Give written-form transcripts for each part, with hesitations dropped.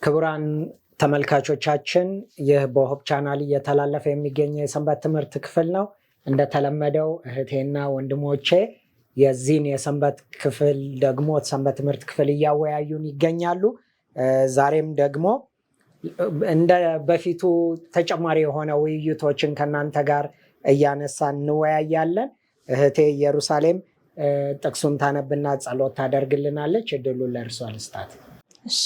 ክቡራን ተመልካቾቻችን ይህ በሆፕ ቻናል እየተላለፈ የሚገኝ የሰንበት ትምህርት ክፍል ነው። እንደተለመደው እህቴና ወንድሞቼ የዚህን የሰንበት ክፍል ደግሞ ሰንበት ትምህርት ክፍል እያወያዩን ይገኛሉ። ዛሬም ደግሞ እንደ በፊቱ ተጨማሪ የሆነ ውይይቶችን ከናንተ ጋር እያነሳን እንወያያለን። እህቴ ኢየሩሳሌም ጥቅሱን ታነብና ጸሎት ታደርግልናለች። እድሉን ለእርሷ ልስጣት። እሺ፣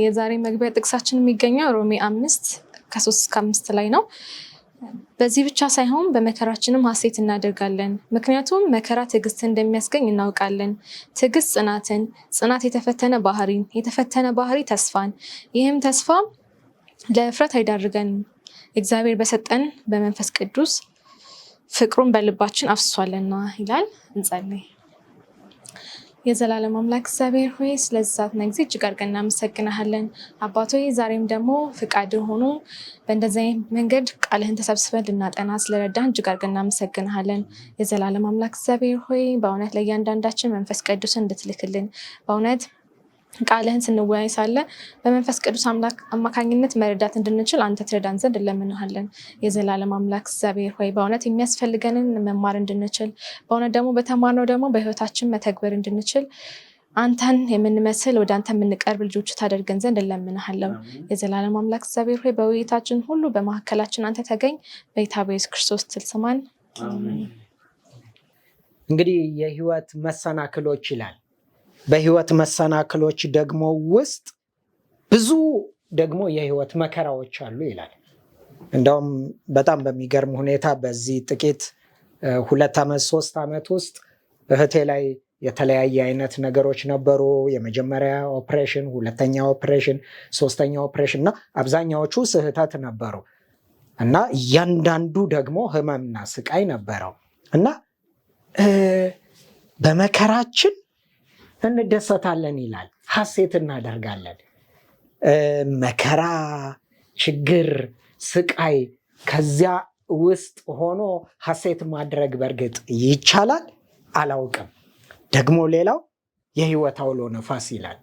የዛሬ መግቢያ ጥቅሳችን የሚገኘው ሮሜ 5:3-5 ላይ ነው። በዚህ ብቻ ሳይሆን በመከራችንም ሐሴት እናደርጋለን፣ ምክንያቱም መከራ ትዕግስትን እንደሚያስገኝ እናውቃለን። ትዕግስት ጽናትን፣ ጽናት የተፈተነ ባህሪን፣ የተፈተነ ባህሪ ተስፋን፣ ይህም ተስፋ ለእፍረት አይዳርገንም፣ እግዚአብሔር በሰጠን በመንፈስ ቅዱስ ፍቅሩን በልባችን አፍስሷልና ይላል። እንጸልይ። የዘላለም አምላክ እግዚአብሔር ሆይ ስለዚህ ሰዓትና ጊዜ እጅግ አድርገን እናመሰግናለን። አባት ሆይ ዛሬም ደግሞ ፍቃድ ሆኖ በእንደዚህ መንገድ ቃልህን ተሰብስበን ልናጠና ስለረዳን እጅግ አድርገን እናመሰግናለን። የዘላለም አምላክ እግዚአብሔር ሆይ በእውነት ለእያንዳንዳችን መንፈስ ቅዱስን እንድትልክልን በእውነት ቃልህን ስንወያይ ሳለ በመንፈስ ቅዱስ አማካኝነት መረዳት እንድንችል አንተ ትረዳን ዘንድ እንለምንሃለን። የዘላለም አምላክ እግዚአብሔር ሆይ በእውነት የሚያስፈልገንን መማር እንድንችል በእውነት ደግሞ በተማርነው ደግሞ በህይወታችን መተግበር እንድንችል አንተን የምንመስል ወደ አንተ የምንቀርብ ልጆች ታደርገን ዘንድ እንለምንሃለን። የዘላለም አምላክ እግዚአብሔር ሆይ በውይይታችን ሁሉ በመካከላችን አንተ ተገኝ። በጌታ በኢየሱስ ክርስቶስ ስም ስማን። እንግዲህ የህይወት መሰናክሎች ይላል። በህይወት መሰናክሎች ደግሞ ውስጥ ብዙ ደግሞ የህይወት መከራዎች አሉ ይላል። እንደውም በጣም በሚገርም ሁኔታ በዚህ ጥቂት 2 ዓመት 3 ዓመት ውስጥ እህቴ ላይ የተለያየ አይነት ነገሮች ነበሩ። የመጀመሪያ ኦፕሬሽን፣ ሁለተኛ ኦፕሬሽን፣ ሶስተኛ ኦፕሬሽን እና አብዛኛዎቹ ስህተት ነበሩ እና እያንዳንዱ ደግሞ ህመምና ስቃይ ነበረው እና በመከራችን እንደሰታለን ይላል፣ ሐሴት እናደርጋለን። መከራ፣ ችግር፣ ስቃይ ከዚያ ውስጥ ሆኖ ሐሴት ማድረግ በእርግጥ ይቻላል? አላውቅም። ደግሞ ሌላው የህይወት አውሎ ነፋስ ይላል።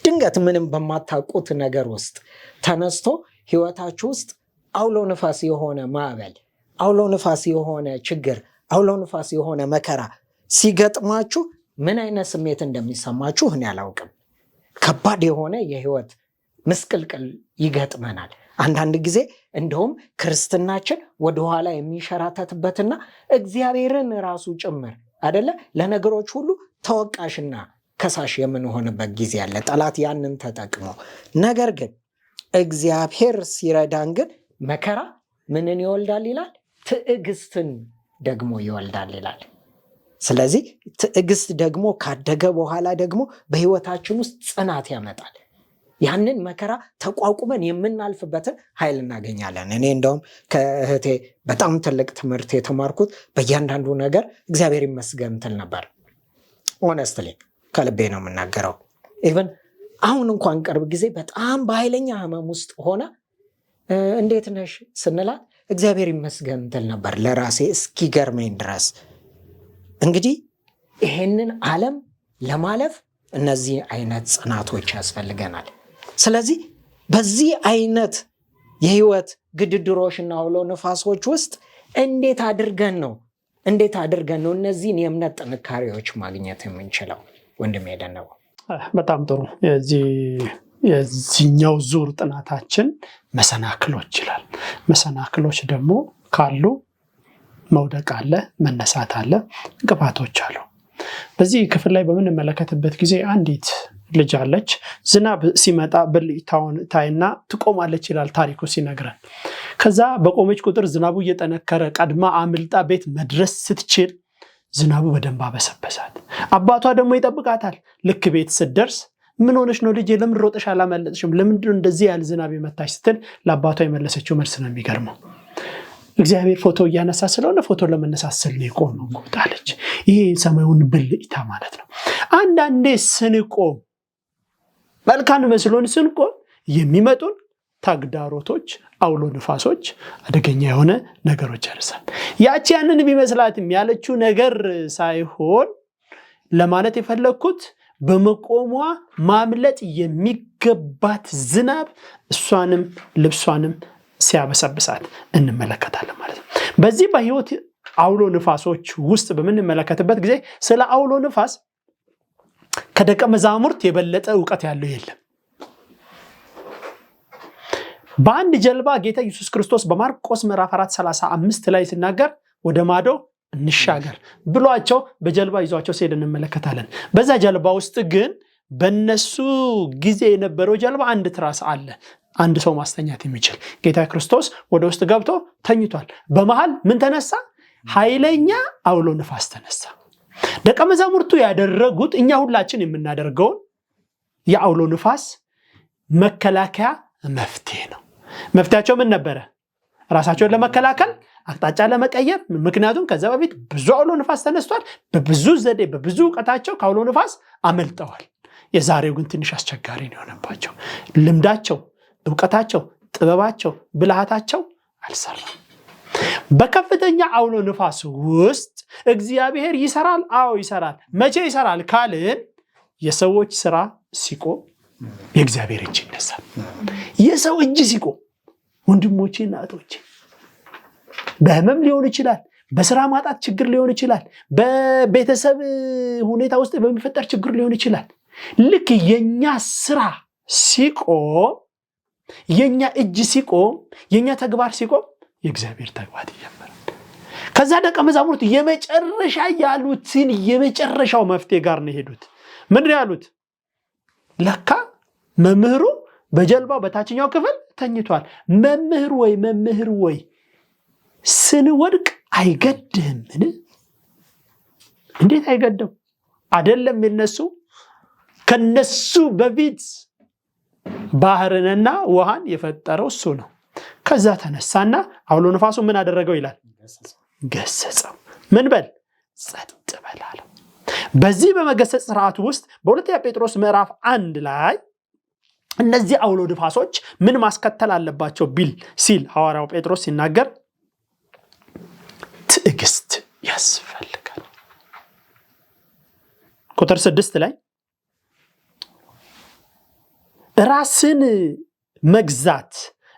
ድንገት ምንም በማታውቁት ነገር ውስጥ ተነስቶ ህይወታችሁ ውስጥ አውሎ ነፋስ የሆነ ማዕበል፣ አውሎ ነፋስ የሆነ ችግር፣ አውሎ ነፋስ የሆነ መከራ ሲገጥማችሁ ምን አይነት ስሜት እንደሚሰማችሁ እኔ አላውቅም። ከባድ የሆነ የህይወት ምስቅልቅል ይገጥመናል። አንዳንድ ጊዜ እንደውም ክርስትናችን ወደኋላ የሚሸራተትበትና እግዚአብሔርን ራሱ ጭምር አይደለ ለነገሮች ሁሉ ተወቃሽና ከሳሽ የምንሆንበት ጊዜ አለ፣ ጠላት ያንን ተጠቅሞ። ነገር ግን እግዚአብሔር ሲረዳን ግን መከራ ምንን ይወልዳል ይላል? ትዕግስትን ደግሞ ይወልዳል ይላል። ስለዚህ ትዕግስት ደግሞ ካደገ በኋላ ደግሞ በህይወታችን ውስጥ ጽናት ያመጣል። ያንን መከራ ተቋቁመን የምናልፍበትን ኃይል እናገኛለን። እኔ እንደውም ከእህቴ በጣም ትልቅ ትምህርት የተማርኩት በእያንዳንዱ ነገር እግዚአብሔር ይመስገን ትል ነበር። ሆነስትሊ ከልቤ ነው የምናገረው። ኢቨን አሁን እንኳን ቅርብ ጊዜ በጣም በኃይለኛ ህመም ውስጥ ሆነ እንዴት ነሽ ስንላት እግዚአብሔር ይመስገን ትል ነበር፣ ለራሴ እስኪገርመኝ ድረስ። እንግዲህ ይሄንን ዓለም ለማለፍ እነዚህ አይነት ጽናቶች ያስፈልገናል። ስለዚህ በዚህ አይነት የህይወት ግድድሮችና አውሎ ነፋሶች ውስጥ እንዴት አድርገን ነው እነዚህን የእምነት ጥንካሬዎች ማግኘት የምንችለው? ወንድም የደነው በጣም ጥሩ። የዚህኛው ዙር ጥናታችን መሰናክሎች ይላል። መሰናክሎች ደግሞ ካሉ መውደቅ አለ፣ መነሳት አለ፣ እንቅፋቶች አሉ። በዚህ ክፍል ላይ በምንመለከትበት ጊዜ አንዲት ልጅ አለች። ዝናብ ሲመጣ ብልጭታውን ታይና ትቆማለች ይላል ታሪኩ ሲነግረን። ከዛ በቆመች ቁጥር ዝናቡ እየጠነከረ ቀድማ አምልጣ ቤት መድረስ ስትችል ዝናቡ በደንብ አበሰበሳት። አባቷ ደግሞ ይጠብቃታል። ልክ ቤት ስትደርስ ምን ሆነሽ ነው ልጄ? ለምን ሮጠሽ አላመለጥሽም? ለምንድን ነው እንደዚህ ያለ ዝናብ የመታሽ ስትል ለአባቷ የመለሰችው መልስ ነው የሚገርመው። እግዚአብሔር ፎቶ እያነሳ ስለሆነ ፎቶ ለመነሳት ስል ነው የቆመው አለች። ይሄ ሰማዩን ብልጭታ ማለት ነው። አንዳንዴ ስንቆም መልካም መስሎን ስንቆም የሚመጡን ተግዳሮቶች፣ አውሎ ንፋሶች፣ አደገኛ የሆነ ነገሮች ያርሳል። ያቺ ያንን ቢመስላትም ያለችው ነገር ሳይሆን ለማለት የፈለኩት በመቆሟ ማምለጥ የሚገባት ዝናብ እሷንም ልብሷንም ሲያበሰብሳት እንመለከታለን ማለት ነው። በዚህ በህይወት አውሎ ንፋሶች ውስጥ በምንመለከትበት ጊዜ ስለ አውሎ ንፋስ ከደቀ መዛሙርት የበለጠ ዕውቀት ያለው የለም። በአንድ ጀልባ ጌታ ኢየሱስ ክርስቶስ በማርቆስ ምዕራፍ 4:35 ላይ ሲናገር ወደ ማዶ እንሻገር ብሏቸው በጀልባ ይዟቸው ሲሄድ እንመለከታለን። በዛ ጀልባ ውስጥ ግን በነሱ ጊዜ የነበረው ጀልባ አንድ ትራስ አለ፣ አንድ ሰው ማስተኛት የሚችል። ጌታ ክርስቶስ ወደ ውስጥ ገብቶ ተኝቷል። በመሃል ምን ተነሳ? ኃይለኛ አውሎ ንፋስ ተነሳ። ደቀ መዛሙርቱ ያደረጉት እኛ ሁላችን የምናደርገውን የአውሎ ንፋስ መከላከያ መፍትሄ ነው። መፍትያቸው ምን ነበረ? ራሳቸውን ለመከላከል አቅጣጫ ለመቀየር። ምክንያቱም ከዛ በፊት ብዙ አውሎ ንፋስ ተነስቷል። በብዙ ዘዴ በብዙ ዕውቀታቸው ከአውሎ ንፋስ አመልጠዋል። የዛሬው ግን ትንሽ አስቸጋሪ ነው የሆነባቸው። ልምዳቸው፣ ዕውቀታቸው፣ ጥበባቸው፣ ብልሃታቸው አልሰራም። በከፍተኛ አውሎ ንፋስ ውስጥ እግዚአብሔር ይሰራል። አዎ ይሰራል። መቼ ይሰራል ካልን የሰዎች ስራ ሲቆም የእግዚአብሔር እጅ ይነሳል። የሰው እጅ ሲቆም ወንድሞቼ እና እህቶቼ በህመም ሊሆን ይችላል፣ በስራ ማጣት ችግር ሊሆን ይችላል፣ በቤተሰብ ሁኔታ ውስጥ በሚፈጠር ችግር ሊሆን ይችላል። ልክ የኛ ስራ ሲቆም፣ የኛ እጅ ሲቆም፣ የኛ ተግባር ሲቆም የእግዚአብሔር ተግባር ይጀምራል። ከዛ ደቀ መዛሙርት የመጨረሻ ያሉትን የመጨረሻው መፍትሄ ጋር ነው ሄዱት። ምን ያሉት? ለካ መምህሩ በጀልባው በታችኛው ክፍል ተኝቷል። መምህር ወይ ስንወድቅ አይገድህምን? እንዴት አይገድም? አይደለም የነሱ ከነሱ በፊት ባህርንና ውሃን የፈጠረው እሱ ነው። ከዛ ተነሳና አውሎ ንፋሱ ምን አደረገው ይላል? ገሰጸው። ምን በል? ጸጥ በል አለው። በዚህ በመገሰጽ ስርዓት ውስጥ በሁለተኛ ጴጥሮስ ምዕራፍ 1 ላይ እነዚህ አውሎ ንፋሶች ምን ማስከተል አለባቸው ሲል ሐዋርያው ጴጥሮስ ሲናገር ትዕግስት ያስፈልጋል። ቁጥር 6 ላይ ራስን መግዛት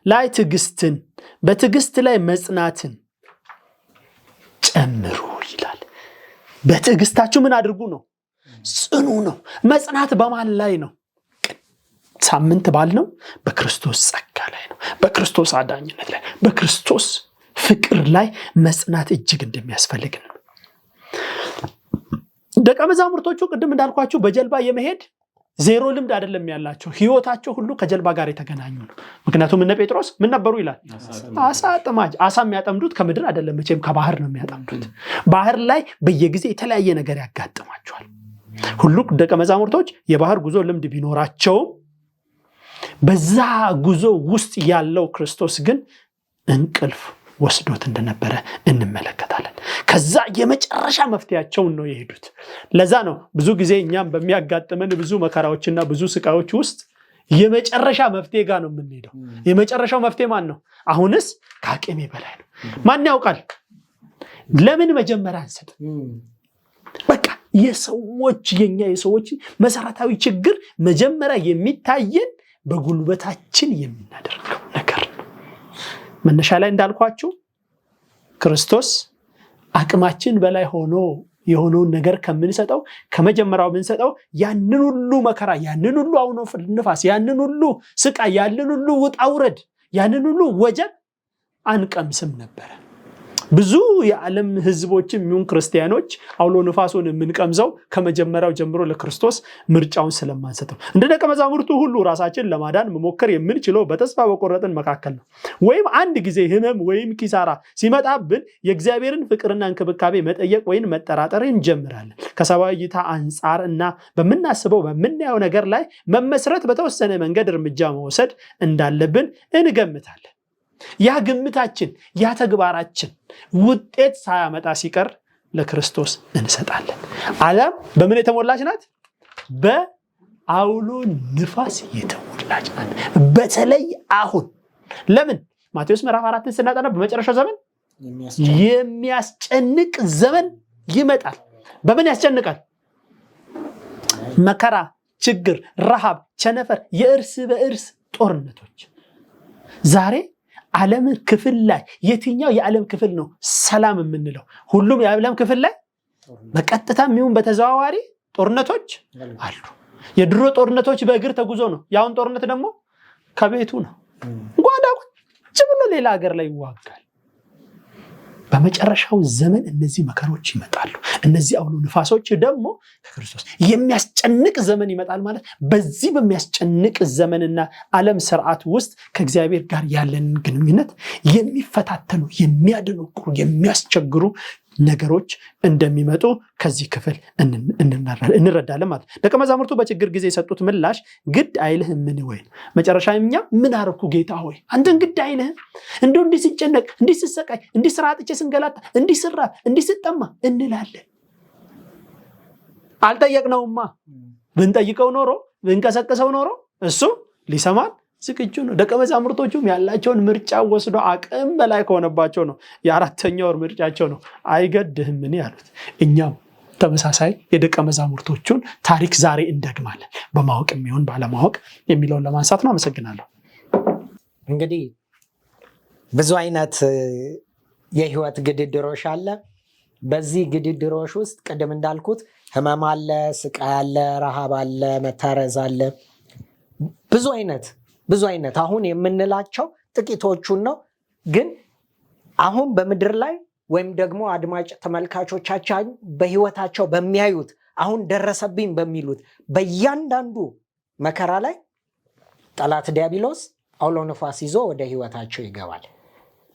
ላይ ትዕግስትን፣ በትዕግስት ላይ መጽናትን ጨምሩ ይላል። በትዕግስታችሁ ምን አድርጉ ነው? ጽኑ ነው። መጽናት በማን ላይ ነው? ሳምንት ባልነው በክርስቶስ ጸጋ ላይ ነው፣ በክርስቶስ አዳኝነት ላይ፣ በክርስቶስ ፍቅር ላይ መጽናት እጅግ እንደሚያስፈልግ ነው። ደቀ መዛሙርቶቹ ቅድም እንዳልኳችሁ በጀልባ የመሄድ ዜሮ ልምድ አይደለም ያላቸው። ህይወታቸው ሁሉ ከጀልባ ጋር የተገናኙ ነው። ምክንያቱም እነ ጴጥሮስ ምን ነበሩ ይላል? አሳ አጥማጅ። አሳ የሚያጠምዱት ከምድር አይደለም መቼም ከባህር ነው የሚያጠምዱት። ባህር ላይ በየጊዜ የተለያየ ነገር ያጋጥማቸዋል። ሁሉ ደቀ መዛሙርቶች የባህር ጉዞ ልምድ ቢኖራቸውም በዛ ጉዞ ውስጥ ያለው ክርስቶስ ግን እንቅልፍ ወስዶት እንደነበረ እንመለከታለን። ከዛ የመጨረሻ መፍትያቸውን ነው የሄዱት። ለዛ ነው ብዙ ጊዜ እኛም በሚያጋጥመን ብዙ መከራዎችና ብዙ ስቃዮች ውስጥ የመጨረሻ መፍትሄ ጋር ነው የምንሄደው። የመጨረሻው መፍትሄ ማን ነው? አሁንስ ከአቅሜ በላይ ነው። ማን ያውቃል? ለምን መጀመሪያ አንሰጥ? በቃ የኛ የሰዎች መሰረታዊ ችግር መጀመሪያ የሚታየን በጉልበታችን የምናደርገው ነገር ነው። መነሻ ላይ እንዳልኳችሁ ክርስቶስ አቅማችን በላይ ሆኖ የሆነውን ነገር ከምንሰጠው ከመጀመሪያው ብንሰጠው ያንን ሁሉ መከራ፣ ያንን ሁሉ አውሎ ንፋስ፣ ያንን ሁሉ ስቃይ፣ ያንን ሁሉ ውጣ ውረድ፣ ያንን ሁሉ ወጀብ አንቀምስም ነበረ። ብዙ የዓለም ህዝቦችም ይሁን ክርስቲያኖች አውሎ ንፋሱን የምንቀምዘው ከመጀመሪያው ጀምሮ ለክርስቶስ ምርጫውን ስለማንሰጠው። እንደ ደቀ መዛሙርቱ ሁሉ ራሳችን ለማዳን መሞከር የምንችለው በተስፋ በቆረጥን መካከል ነው። ወይም አንድ ጊዜ ህመም ወይም ኪሳራ ሲመጣብን የእግዚአብሔርን ፍቅርና እንክብካቤ መጠየቅ ወይም መጠራጠር እንጀምራለን። ከሰብአዊ እይታ አንጻር እና በምናስበው በምናየው ነገር ላይ መመስረት በተወሰነ መንገድ እርምጃ መውሰድ እንዳለብን እንገምታለን። ያ ግምታችን፣ ያ ተግባራችን ውጤት ሳያመጣ ሲቀር ለክርስቶስ እንሰጣለን። ዓለም በምን የተሞላች ናት? በአውሎ ንፋስ የተሞላች ናት። በተለይ አሁን ለምን ማቴዎስ ምዕራፍ 4 ስናጠና በመጨረሻው ዘመን የሚያስጨንቅ ዘመን ይመጣል። በምን ያስጨንቃል? መከራ፣ ችግር፣ ረሃብ፣ ቸነፈር፣ የእርስ በእርስ ጦርነቶች። ዛሬ ዓለም ክፍል ላይ የትኛው የዓለም ክፍል ነው ሰላም የምንለው? ሁሉም የዓለም ክፍል ላይ በቀጥታ የሚሆን በተዘዋዋሪ ጦርነቶች አሉ። የድሮ ጦርነቶች በእግር ተጉዞ ነው። ያውን ጦርነት ደግሞ ከቤቱ ነው። ጓዳ ቁጭ ብሎ ሌላ ሀገር ላይ ይዋጋል። በመጨረሻው ዘመን እነዚህ መከሮች ይመጣሉ። እነዚህ አውሎ ንፋሶች ደግሞ ከክርስቶስ የሚያስጨንቅ ዘመን ይመጣል ማለት በዚህ በሚያስጨንቅ ዘመንና ዓለም ስርዓት ውስጥ ከእግዚአብሔር ጋር ያለንን ግንኙነት የሚፈታተኑ፣ የሚያደነቁሩ፣ የሚያስቸግሩ ነገሮች እንደሚመጡ ከዚህ ክፍል እንረዳለን ማለት። ደቀ መዛሙርቱ በችግር ጊዜ የሰጡት ምላሽ ግድ አይልህም ምን ወይ? መጨረሻ እኛ ምን አረኩ ጌታ ሆይ አንተን ግድ አይልህም? እንደው እንዲህ ሲጨነቅ፣ እንዲህ ሲሰቃይ፣ እንዲህ ስራ አጥቼ ስንገላታ፣ እንዲህ ስራ፣ እንዲህ ስጠማ እንላለን። አልጠየቅነውማ። ብንጠይቀው ኖሮ ብንቀሰቅሰው ኖሮ እሱ ሊሰማን ዝግጁ ነው። ደቀ መዛሙርቶቹም ያላቸውን ምርጫ ወስዶ አቅም በላይ ከሆነባቸው ነው የአራተኛው ምርጫቸው ነው አይገድህም ምን ያሉት። እኛም ተመሳሳይ የደቀ መዛሙርቶቹን ታሪክ ዛሬ እንደግማለን። በማወቅ የሚሆን ባለማወቅ የሚለውን ለማንሳት ነው። አመሰግናለሁ። እንግዲህ ብዙ አይነት የህይወት ግድድሮች አለ። በዚህ ግድድሮች ውስጥ ቅድም እንዳልኩት ህመም አለ፣ ስቃይ አለ፣ ረሃብ አለ፣ መታረዝ አለ። ብዙ አይነት አሁን የምንላቸው ጥቂቶቹን ነው። ግን አሁን በምድር ላይ ወይም ደግሞ አድማጭ ተመልካቾቻችን በህይወታቸው በሚያዩት አሁን ደረሰብኝ በሚሉት በእያንዳንዱ መከራ ላይ ጠላት ዲያብሎስ አውሎ ነፋስ ይዞ ወደ ህይወታቸው ይገባል።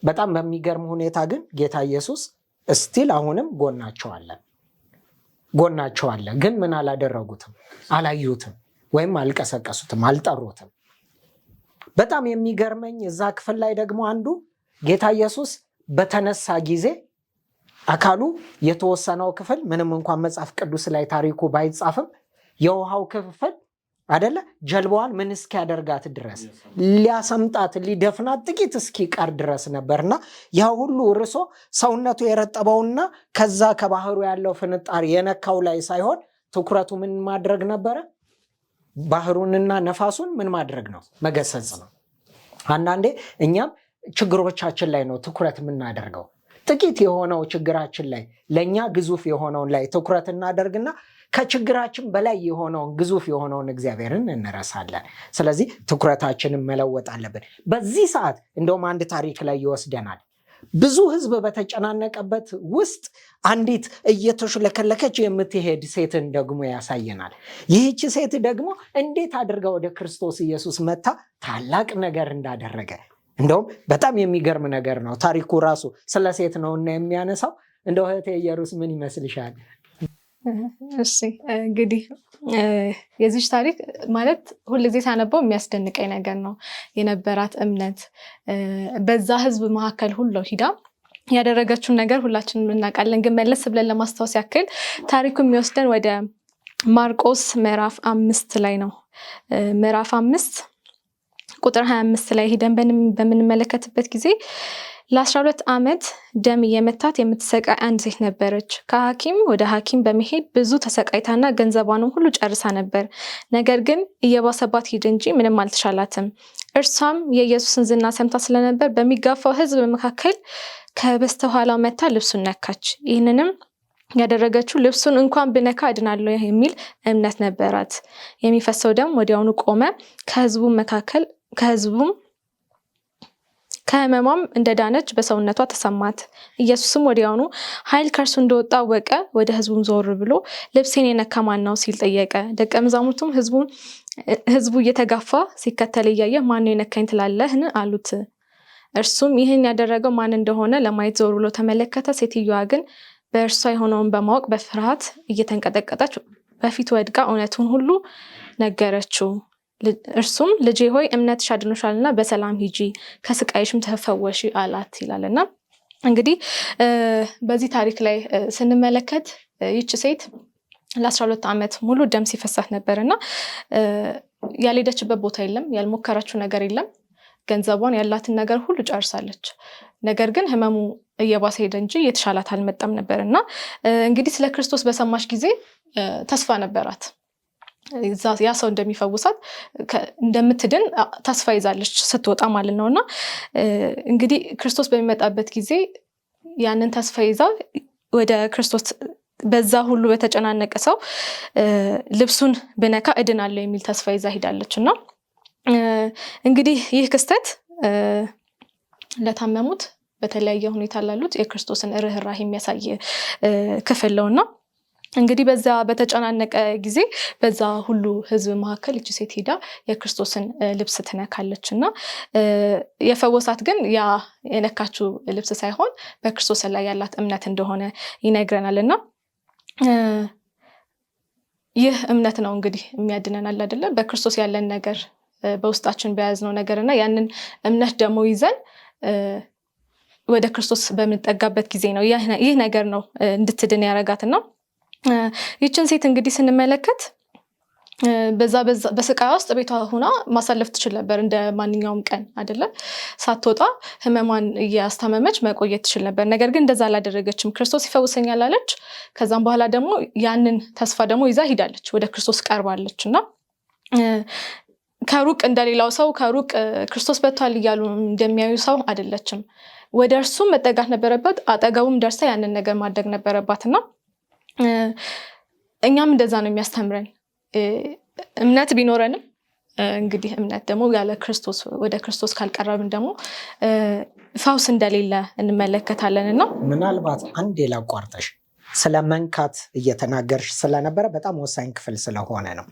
በጣም በሚገርም ሁኔታ ግን ጌታ ኢየሱስ እስቲል አሁንም ጎናቸው አለ። ግን ምን አላደረጉትም? አላዩትም፣ ወይም አልቀሰቀሱትም፣ አልጠሩትም። በጣም የሚገርመኝ እዛ ክፍል ላይ ደግሞ አንዱ ጌታ ኢየሱስ በተነሳ ጊዜ አካሉ የተወሰነው ክፍል ምንም እንኳን መጽሐፍ ቅዱስ ላይ ታሪኩ ባይጻፍም የውሃው ክፍል አይደለ ጀልባዋን ምን እስኪያደርጋት ድረስ ሊያሰምጣት ሊደፍናት ጥቂት እስኪቀር ድረስ ነበርና ያ ሁሉ እርሶ ሰውነቱ የረጠበውና ከዛ ከባህሩ ያለው ፍንጣሪ የነካው ላይ ሳይሆን ትኩረቱ ምን ማድረግ ነበረ? ባህሩንና ነፋሱን ምን ማድረግ ነው? መገሰጽ ነው። አንዳንዴ እኛም ችግሮቻችን ላይ ነው ትኩረት የምናደርገው። ጥቂት የሆነው ችግራችን ላይ ለእኛ ግዙፍ የሆነውን ላይ ትኩረት እናደርግና ከችግራችን በላይ የሆነውን ግዙፍ የሆነውን እግዚአብሔርን እንረሳለን። ስለዚህ ትኩረታችንን መለወጥ አለብን። በዚህ ሰዓት እንደውም አንድ ታሪክ ላይ ይወስደናል። ብዙ ህዝብ በተጨናነቀበት ውስጥ አንዲት እየተሽለከለከች የምትሄድ ሴትን ደግሞ ያሳየናል። ይህች ሴት ደግሞ እንዴት አድርጋ ወደ ክርስቶስ ኢየሱስ መታ ታላቅ ነገር እንዳደረገ እንደውም በጣም የሚገርም ነገር ነው። ታሪኩ ራሱ ስለ ሴት ነውና የሚያነሳው። እንደው እህቴ ኢየሩስ ምን ይመስልሻል? እሺ እንግዲህ የዚህ ታሪክ ማለት ሁልጊዜ ሳነበው የሚያስደንቀኝ ነገር ነው። የነበራት እምነት በዛ ህዝብ መካከል ሁሉ ሂዳ ያደረገችውን ነገር ሁላችንም እናውቃለን። ግን መለስ ብለን ለማስታወስ ያክል ታሪኩ የሚወስደን ወደ ማርቆስ ምዕራፍ 5 ላይ ነው። ምዕራፍ 5 ቁጥር 25 ላይ ሄደን በምንመለከትበት ጊዜ ለ12 ዓመት ደም እየመታት የምትሰቃይ አንድ ሴት ነበረች። ከሐኪም ወደ ሐኪም በመሄድ ብዙ ተሰቃይታና ገንዘቧንም ሁሉ ጨርሳ ነበር። ነገር ግን እየባሰባት ሄደ እንጂ ምንም አልተሻላትም። እርሷም የኢየሱስን ዝና ሰምታ ስለነበር በሚጋፋው ህዝብ መካከል ከበስተኋላው መታ ልብሱን ነካች። ይህንንም ያደረገችው ልብሱን እንኳን ብነካ እድናለሁ የሚል እምነት ነበራት። የሚፈሰው ደም ወዲያውኑ ቆመ። ከህመሟም እንደዳነች በሰውነቷ ተሰማት። ኢየሱስም ወዲያውኑ ኃይል ከእርሱ እንደወጣ አወቀ። ወደ ህዝቡም ዞር ብሎ ልብሴን የነካ ማን ነው ሲል ጠየቀ። ደቀ መዛሙርቱም ህዝቡ እየተጋፋ ሲከተል እያየ ማን ነው የነካኝ ትላለህን አሉት። እርሱም ይህን ያደረገው ማን እንደሆነ ለማየት ዞር ብሎ ተመለከተ። ሴትዮዋ ግን በእርሷ የሆነውን በማወቅ በፍርሃት እየተንቀጠቀጠች በፊት ወድቃ እውነቱን ሁሉ ነገረችው። እርሱም ልጄ ሆይ እምነትሽ አድኖሻልና በሰላም ሂጂ፣ ከስቃይሽም ተፈወሺ አላት ይላልና እንግዲህ በዚህ ታሪክ ላይ ስንመለከት ይህች ሴት ለ12 ዓመት ሙሉ ደም ሲፈሳት ነበርና ያልሄደችበት ቦታ የለም፣ ያልሞከረችው ነገር የለም። ገንዘቧን ያላትን ነገር ሁሉ ጨርሳለች። ነገር ግን ህመሙ እየባሰ ሄደ እንጂ የተሻላት አልመጣም ነበርና እንግዲህ ስለ ክርስቶስ በሰማች ጊዜ ተስፋ ነበራት። ያ ሰው እንደሚፈውሳት እንደምትድን ተስፋ ይዛለች ስትወጣ ማለት ነውና እንግዲህ ክርስቶስ በሚመጣበት ጊዜ ያንን ተስፋ ይዛ ወደ ክርስቶስ በዛ ሁሉ በተጨናነቀ ሰው ልብሱን ብነካ እድናለሁ የሚል ተስፋ ይዛ ሄዳለችና እንግዲህ ይህ ክስተት ለታመሙት በተለያየ ሁኔታ ላሉት የክርስቶስን ርህራሄ የሚያሳይ ክፍል ነውና እንግዲህ በዛ በተጨናነቀ ጊዜ በዛ ሁሉ ህዝብ መካከል እቺ ሴት ሄዳ የክርስቶስን ልብስ ትነካለችና የፈወሳት ግን ያ የነካችው ልብስ ሳይሆን በክርስቶስ ላይ ያላት እምነት እንደሆነ ይነግረናልና ይህ እምነት ነው እንግዲህ የሚያድነናል አይደለ በክርስቶስ ያለን ነገር በውስጣችን በያዝነው ነገርና ያንን እምነት ደግሞ ይዘን ወደ ክርስቶስ በምንጠጋበት ጊዜ ነው ይህ ነገር ነው እንድትድን ያረጋትና ይችን ሴት እንግዲህ ስንመለከት በዛ በስቃይ ውስጥ ቤቷ ሆና ማሳለፍ ትችል ነበር እንደ ማንኛውም ቀን አይደለ ሳትወጣ ህመማን እያስታመመች መቆየት ትችል ነበር ነገር ግን እንደዛ አላደረገችም ክርስቶስ ይፈውሰኛል አለች ከዛም በኋላ ደግሞ ያንን ተስፋ ደግሞ ይዛ ሄዳለች ወደ ክርስቶስ ቀርባለችና ከሩቅ እንደሌላው ሰው ከሩቅ ክርስቶስ በቷል እያሉ እንደሚያዩ ሰው አይደለችም ወደ እርሱ መጠጋት ነበረበት አጠገቡም ደርሳ ያንን ነገር ማድረግ ነበረባትና እኛም እንደዛ ነው የሚያስተምረን እምነት ቢኖረንም እንግዲህ እምነት ደግሞ ያለ ክርስቶስ ወደ ክርስቶስ ካልቀረብን ደግሞ ፈውስ እንደሌለ እንመለከታለንና ምናልባት አንዴ ላቋርጠሽ ስለመንካት እየተናገርሽ ስለነበረ በጣም ወሳኝ ክፍል ስለሆነ ነው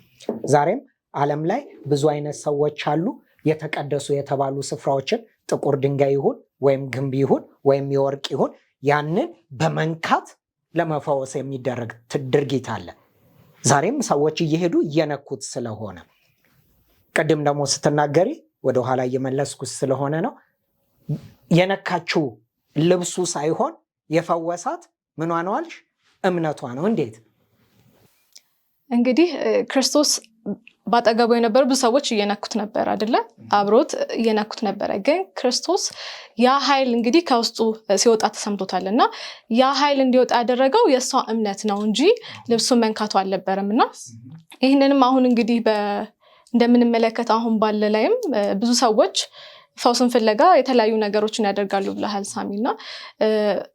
ዛሬም ዓለም ላይ ብዙ አይነት ሰዎች አሉ የተቀደሱ የተባሉ ስፍራዎችን ጥቁር ድንጋይ ይሁን ወይም ግንብ ይሁን ወይም የወርቅ ይሁን ያንን በመንካት ለመፈወስ የሚደረግ ድርጊት አለ ዛሬም ሰዎች እየሄዱ እየነኩት ስለሆነ ቀደም ደግሞ ስትናገሪ ወደ ኋላ እየመለስኩት ስለሆነ ነው የነካችው ልብሱ ሳይሆን የፈወሳት ምኗ ነው አልሽ እምነቷ ነው እንዴት እንግዲህ ክርስቶስ ባጠገቡ የነበሩ ብዙ ሰዎች እየነኩት ነበር አይደለ አብሮት እየነኩት ነበር ግን ክርስቶስ ያ ኃይል እንግዲህ ከውስጡ ሲወጣ ተሰምቶታልና ያ ኃይል እንዲወጣ ያደረገው የሷ እምነት ነው እንጂ ልብሱን መንካቱ አልነበረምና ይሄንንም አሁን እንግዲህ እንደምንመለከት አሁን ባለ ላይም ብዙ ሰዎች ፈውስን ፍለጋ የተለያዩ ነገሮችን ያደርጋሉ ብለሃል ሳሚና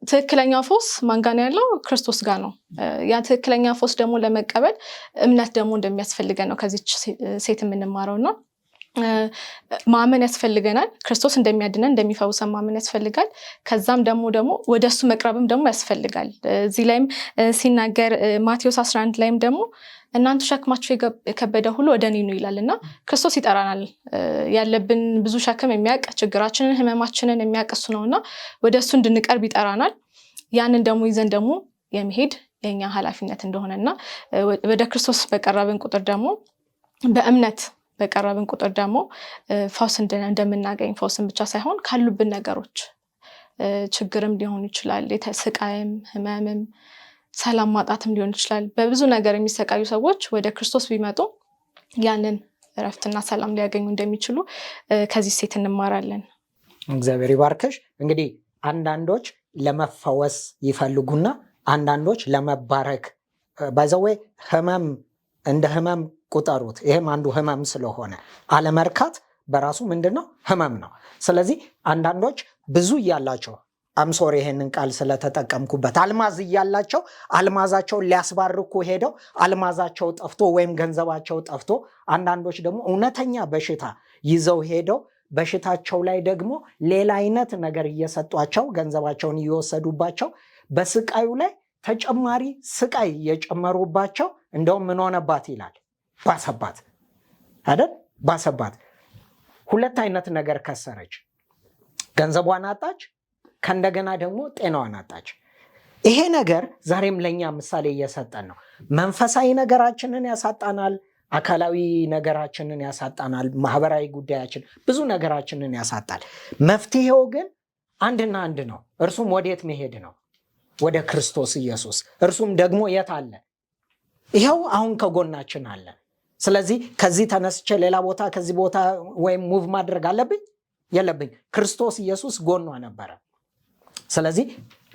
ትክክለኛ ፈውስ ማን ጋር ነው ያለው ክርስቶስ ጋር ነው ያ ትክክለኛ ፈውስ ደግሞ ለመቀበል እምነት ደግሞ እንደሚያስፈልገን ነው ከዚች ሴት የምንማረውና ማመን ያስፈልገናል ክርስቶስ እንደሚያድነን እንደሚፈውሰን ማመን ያስፈልጋል ከዛም ደግሞ ወደሱ መቅረብም ደግሞ ያስፈልጋል እዚህ ላይም ሲናገር ማቴዎስ 11 ላይም ደግሞ እናንተ ሸክማችሁ የከበደ ሁሉ ወደ እኔ ኑ ይላልና ክርስቶስ ይጠራናል ያለብን ብዙ ሸክም የሚያውቅ ችግራችንን ህመማችንን የሚያውቅ እሱ ነውና ወደሱ እንድንቀርብ ይጠራናል ያንን ደግሞ ይዘን ደግሞ የመሄድ የኛ ኃላፊነት እንደሆነና ወደ ክርስቶስ በቀረብን ቁጥር ደግሞ በእምነት በቀረብን ቁጥር ደግሞ ፈውስ እንደምናገኝ ፈውስን ብቻ ሳይሆን ካሉብን ነገሮች ችግርም ሊሆን ይችላል የተስቃይም ህመምም ሰላም ማጣትም ሊሆን ይችላል በብዙ ነገር የሚሰቃዩ ሰዎች ወደ ክርስቶስ ቢመጡ ያንን እረፍትና ሰላም ሊያገኙ እንደሚችሉ ከዚህ ሴት እንማራለን እግዚአብሔር ይባርክሽ እንግዲህ አንዳንዶች ለመፈወስ ይፈልጉና አንዳንዶች ለመባረክ ባይዘዌ ህመም እንደ ህመም ቁጠሩት ይሄም አንዱ ህመም ስለሆነ አለመርካት በራሱ ምንድነው ህመም ነው ስለዚህ አንዳንዶች ብዙ እያላቸው አምሶሪ ይሄንን ቃል ስለተጠቀምኩበት አልማዝ እያላቸው አልማዛቸውን ሊያስባርኩ ሄደው አልማዛቸው ጠፍቶ ወይም ገንዘባቸው ጠፍቶ አንዳንዶች ደግሞ እውነተኛ በሽታ ይዘው ሄደው በሽታቸው ላይ ደግሞ ሌላ አይነት ነገር እየሰጧቸው ገንዘባቸውን እየወሰዱባቸው በስቃዩ ላይ ተጨማሪ ስቃይ እየጨመሩባቸው እንደውም ምን ሆነባት ይላል ባሰባት አይደል ባሰባት ሁለት አይነት ነገር ከሰረች ገንዘቧን አጣች ከእንደገና ደግሞ ጤናዋን አጣች ይሄ ነገር ዛሬም ለኛ ምሳሌ እየሰጠን ነው መንፈሳዊ ነገራችንን ያሳጣናል አካላዊ ነገራችንን ያሳጣናል ማህበራዊ ጉዳያችን ብዙ ነገራችንን ያሳጣል መፍትሄው ግን አንድና አንድ ነው እርሱም ወዴት መሄድ ነው ወደ ክርስቶስ ኢየሱስ እርሱም ደግሞ የት አለ ይሄው አሁን ከጎናችን አለ ስለዚህ ከዚህ ተነስቼ ሌላ ቦታ ከዚህ ቦታ ወይም ሙቭ ማድረግ አለብኝ የለብኝ ክርስቶስ ኢየሱስ ጎኗ ነበረ ስለዚህ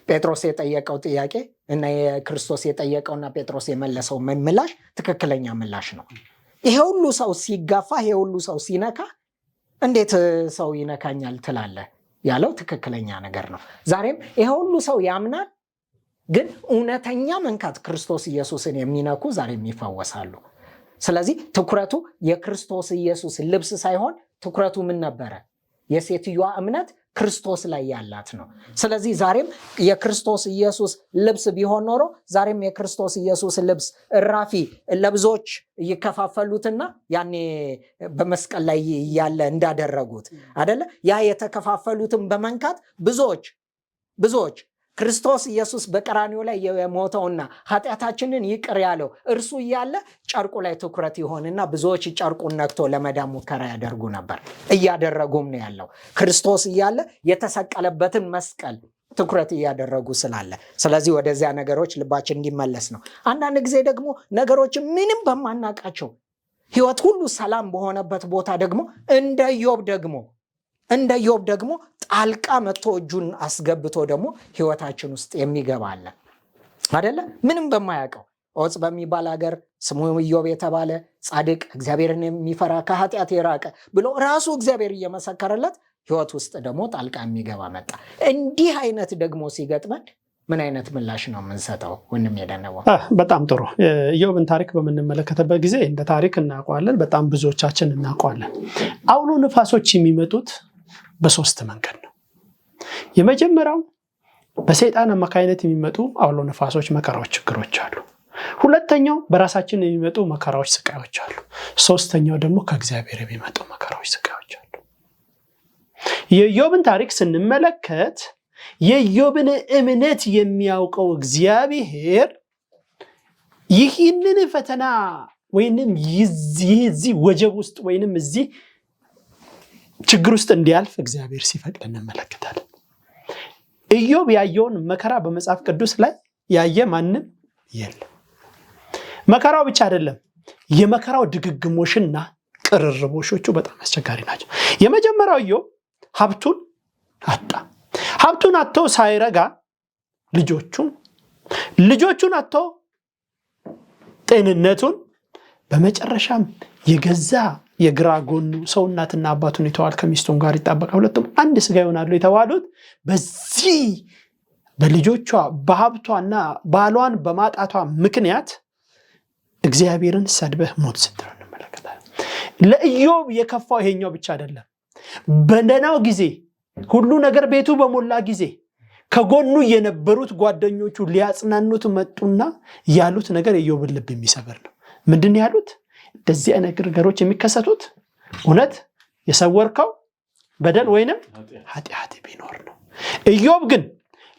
ጴጥሮስ የጠየቀው ጥያቄ እና የክርስቶስ የጠየቀውና ጴጥሮስ የመለሰው ምላሽ ትክክለኛ ምላሽ ነው ይሄ ሁሉ ሰው ሲጋፋ፣ ይሄ ሁሉ ሰው ሲነካ እንዴት ሰው ይነካኛል ትላለህ ያለው ትክክለኛ ነገር ነው። ዛሬም ይሄ ሁሉ ሰው ያምናል፣ ግን እውነተኛ መንካት ክርስቶስ ኢየሱስን የሚነኩ ዛሬም ይፈወሳሉ። ስለዚህ ትኩረቱ የክርስቶስ ኢየሱስ ልብስ ሳይሆን ትኩረቱ ምን ነበረ? የሴትዮዋ እምነት ክርስቶስ ላይ ያላት ነው። ስለዚህ ዛሬም የክርስቶስ ኢየሱስ ልብስ ቢሆን ኖሮ ዛሬም የክርስቶስ ኢየሱስ ልብስ እራፊ ለብዙዎች ይከፋፈሉትና ያኔ በመስቀል ላይ ያለ እንዳደረጉት አይደለ? ያ የተከፋፈሉትን በመንካት ብዙዎች ክርስቶስ ኢየሱስ በቀራንዮ ላይ የሞተውና ኃጢአታችንን ይቅር ያለው እርሱ እያለ ጨርቁ ላይ ትኩረት ይሆንና ብዙዎች ጨርቁን ነክቶ ለመዳን ሙከራ ያደርጉ ነበር። እያደረጉም ነው ያለው። ክርስቶስ እያለ የተሰቀለበትን መስቀል ትኩረት እያደረጉ ስላለ፣ ስለዚህ ወደዚያ ነገሮች ልባችን እንዲመለስ ነው። አንዳንድ ጊዜ ደግሞ ነገሮችን ምንም በማናቃቸው ህይወት ሁሉ ሰላም በሆነበት ቦታ ደግሞ እንደ ኢዮብ ደግሞ ጣልቃ መጥቶ እጁን አስገብቶ ደግሞ ህይወታችን ውስጥ የሚገባ አለ አይደለ? ምንም በማያውቀው ዖፅ በሚባል ሀገር ስሙ ኢዮብ የተባለ ጻድቅ፣ እግዚአብሔርን የሚፈራ ከኃጢአት የራቀ ብሎ ራሱ እግዚአብሔር እየመሰከረለት ህይወት ውስጥ ደግሞ ጣልቃ የሚገባ መጣ። እንዲህ አይነት ደግሞ ሲገጥመን ምን አይነት ምላሽ ነው የምንሰጠው? ወንድም የደነበው በጣም ጥሩ። ኢዮብን ታሪክ በምንመለከተበት ጊዜ እንደ ታሪክ እናውቀዋለን፣ በጣም ብዙዎቻችን እናውቀዋለን። አውሎ ነፋሶች የሚመጡት በሶስት መንገድ ነው። የመጀመሪያው በሰይጣን አማካይነት የሚመጡ አውሎ ነፋሶች፣ መከራዎች፣ ችግሮች አሉ። ሁለተኛው በራሳችን የሚመጡ መከራዎች፣ ስቃዮች አሉ። ሶስተኛው ደግሞ ከእግዚአብሔር የሚመጡ መከራዎች፣ ስቃዮች አሉ። የኢዮብን ታሪክ ስንመለከት የኢዮብን እምነት የሚያውቀው እግዚአብሔር ይህንን ፈተና ወይንም እዚህ ወጀብ ውስጥ ወይንም እዚህ ችግር ውስጥ እንዲያልፍ እግዚአብሔር ሲፈቅድ እንመለከታለን። ኢዮብ ያየውን መከራ በመጽሐፍ ቅዱስ ላይ ያየ ማንም የለም። መከራው ብቻ አይደለም፣ የመከራው ድግግሞሽና ቅርርቦሾቹ በጣም አስቸጋሪ ናቸው። የመጀመሪያው ኢዮብ ሀብቱን አጣ። ሀብቱን አጥቶ ሳይረጋ ልጆቹን አጥቶ ጤንነቱን፣ በመጨረሻም የገዛ የግራ ጎኑ ሰው እናትና አባቱን ይተዋል፣ ከሚስቱም ጋር ይጣበቃል፣ ሁለቱም አንድ ስጋ ይሆናሉ የተባሉት በዚህ በልጆቿ በሀብቷና ባሏን በማጣቷ ምክንያት እግዚአብሔርን ሰድበህ ሞት ስትለው እንመለከታለን። ለኢዮብ የከፋው ይሄኛው ብቻ አይደለም። በደህናው ጊዜ ሁሉ ነገር ቤቱ በሞላ ጊዜ ከጎኑ የነበሩት ጓደኞቹ ሊያጽናኑት መጡና ያሉት ነገር የኢዮብን ልብ የሚሰብር ነው። ምንድን ያሉት? እንደዚህ አይነት ነገሮች የሚከሰቱት እውነት የሰወርከው በደል ወይንም ኃጢአት ቢኖር ነው። ኢዮብ ግን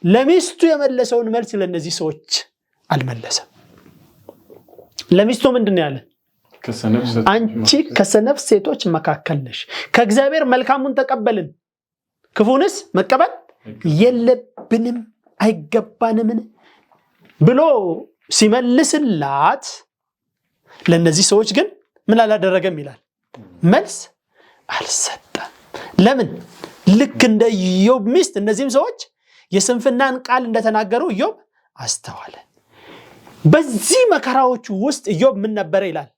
ለሚስቱ የመለሰውን መልስ ለነዚህ ሰዎች አልመለሰም። ለሚስቱ ምንድን ያለ? አንቺ ከሰነፍ ሴቶች መካከል ነሽ፣ ከእግዚአብሔር መልካሙን ተቀበልን፣ ክፉንስ መቀበል የለብንም አይገባንም ብሎ ሲመልስላት ለነዚህ ሰዎች ግን ምን አላደረገም ይላል? መልስ አልሰጠም። ለምን? ልክ እንደ ኢዮብ ሚስት እነዚህም ሰዎች የስንፍናን ቃል እንደተናገሩ ኢዮብ አስተዋለ። በዚህ መከራዎቹ ውስጥ ኢዮብ ምን ነበረ ይላል?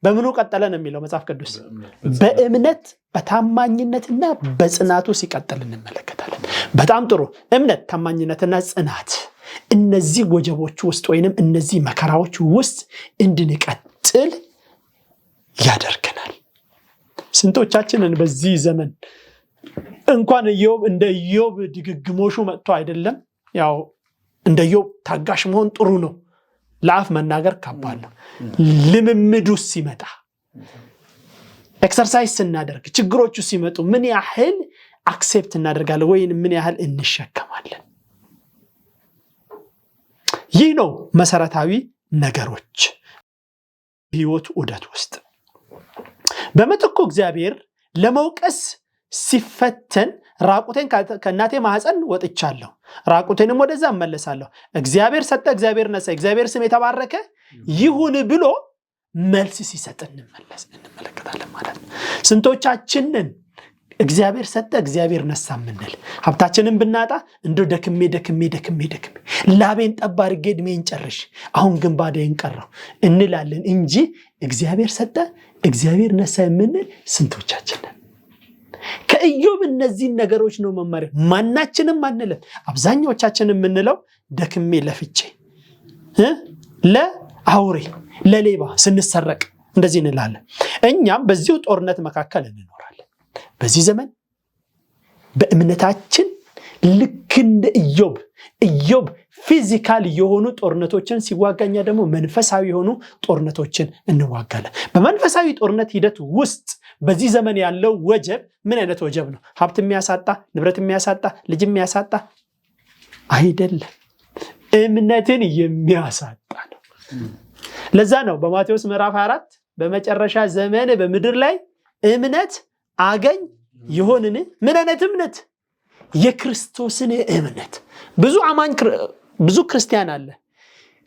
በምኑ ቀጠለ ነው የሚለው መጽሐፍ ቅዱስ? በእምነት በታማኝነትና በጽናቱ ሲቀጥል እንመለከታለን። በጣም ጥሩ። እምነት፣ ታማኝነትና ጽናት እነዚህ ወጀቦች ውስጥ ወይንም እነዚህ መከራዎች ውስጥ እንድንቀጥል ያደርገናል። ስንቶቻችንን በዚህ ዘመን እንኳን ኢዮብ እንደ ኢዮብ ድግግሞሹ መጥቶ አይደለም፣ ያው እንደ ኢዮብ ታጋሽ መሆን ጥሩ ነው፣ ለአፍ መናገር ከባድ ነው። ልምምዱ ሲመጣ ኤክሰርሳይዝ ስናደርግ ችግሮቹ ሲመጡ ምን ያህል አክሴፕት እናደርጋለን ወይም ምን ያህል እንሸከማለን? ይህ ነው መሰረታዊ ነገሮች ህይወት ዑደት ውስጥ። በመጥቆ እግዚአብሔር ለመውቀስ ሲፈተን ራቁቴን ከእናቴ ማህፀን ወጥቻለሁ፣ ራቁቴንም ወደዛ እመለሳለሁ፣ እግዚአብሔር ሰጠ፣ እግዚአብሔር ነሳ፣ እግዚአብሔር ስም የተባረከ ይሁን ብሎ መልስ ሲሰጥ እንመለከታለን ማለት ነው። ስንቶቻችንን እግዚአብሔር ሰጠ እግዚአብሔር ነሳ ምንል ሀብታችንን ብናጣ እንደው ደክሜ ላቤን ጠብ አድርጌ እድሜን ጨርሽ አሁን ግን ባዶዬን ቀረው እንላለን እንጂ እግዚአብሔር ሰጠ እግዚአብሔር ነሳ የምንል ስንቶቻችን ነን? ከኢዮብ እነዚህን ነገሮች ነው መማር። ማናችንም አንልም። አብዛኛዎቻችን የምንለው ደክሜ ለፍቼ ለአውሬ ለሌባ ስንሰረቅ እንደዚህ እንላለን። እኛም በዚሁ ጦርነት መካከል እንኖራለን። በዚህ ዘመን በእምነታችን ልክ እንደ ኢዮብ ፊዚካል የሆኑ ጦርነቶችን ሲዋጋኛ ደግሞ መንፈሳዊ የሆኑ ጦርነቶችን እንዋጋለን። በመንፈሳዊ ጦርነት ሂደት ውስጥ በዚህ ዘመን ያለው ወጀብ ምን አይነት ወጀብ ነው? ሀብት የሚያሳጣ፣ ንብረት የሚያሳጣ፣ ልጅ የሚያሳጣ አይደለም፣ እምነትን የሚያሳጣ ነው። ለዛ ነው በማቴዎስ ምዕራፍ 4 በመጨረሻ ዘመን በምድር ላይ እምነት አገኝ ይሆንን? ምን አይነት እምነት? የክርስቶስን እምነት። ብዙ ክርስቲያን አለ፣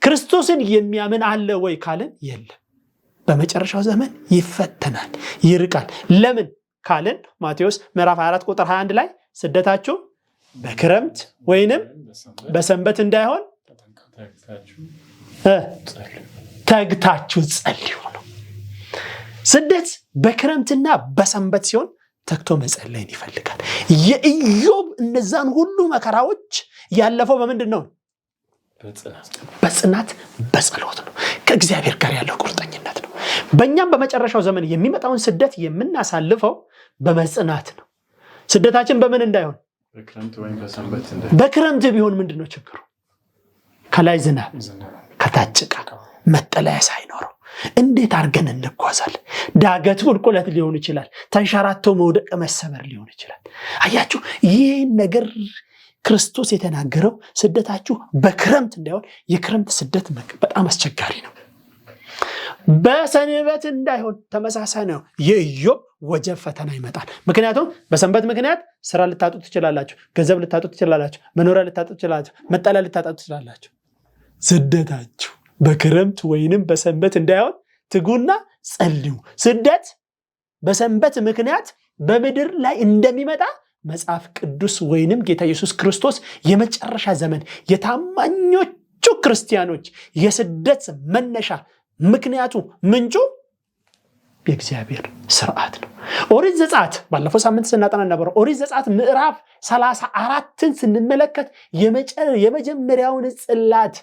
ክርስቶስን የሚያምን አለ ወይ ካልን የለም። በመጨረሻው ዘመን ይፈተናል፣ ይርቃል። ለምን ካልን ማቴዎስ ምዕራፍ 4 ቁጥር 21 ላይ ስደታችሁ በክረምት ወይንም በሰንበት እንዳይሆን ተግታችሁ ጸልዩ ነው። ስደት በክረምትና በሰንበት ሲሆን ተግቶ መጸለይን ይፈልጋል። የኢዮብ እነዛን ሁሉ መከራዎች ያለፈው በምንድን ነው? በጽናት በጸሎት ነው። ከእግዚአብሔር ጋር ያለው ቁርጠኝነት ነው። በእኛም በመጨረሻው ዘመን የሚመጣውን ስደት የምናሳልፈው በመጽናት ነው። ስደታችን በምን እንዳይሆን? በክረምት ቢሆን ምንድን ነው ችግሩ? ከላይ ዝናብ ከታች ጭቃ መጠለያ ሳይኖረው እንዴት አድርገን እንጓዛለን? ዳገት ቁልቁለት ሊሆን ይችላል፣ ተንሸራቶ መውደቅ መሰበር ሊሆን ይችላል። አያችሁ፣ ይህን ነገር ክርስቶስ የተናገረው ስደታችሁ በክረምት እንዳይሆን። የክረምት ስደት በጣም አስቸጋሪ ነው። በሰንበት እንዳይሆን ተመሳሳይ ነው። የኢዮብ ወጀብ ፈተና ይመጣል። ምክንያቱም በሰንበት ምክንያት ስራ ልታጡ ትችላላችሁ፣ ገንዘብ ልታጡ ትችላላችሁ፣ መኖሪያ ልታጡ ትችላላችሁ፣ መጠለያ ልታጡ ትችላላችሁ። ስደታችሁ በክረምት ወይንም በሰንበት እንዳይሆን ትጉና ጸልዩ። ስደት በሰንበት ምክንያት በምድር ላይ እንደሚመጣ መጽሐፍ ቅዱስ ወይንም ጌታ ኢየሱስ ክርስቶስ የመጨረሻ ዘመን የታማኞቹ ክርስቲያኖች የስደት መነሻ ምክንያቱ ምንጩ የእግዚአብሔር ስርዓት ነው። ኦሪት ዘጸአት ባለፈው ሳምንት ስናጠና ነበር። ኦሪት ዘጸአት ምዕራፍ 34ን ስንመለከት የመጀመሪያውን ጽላት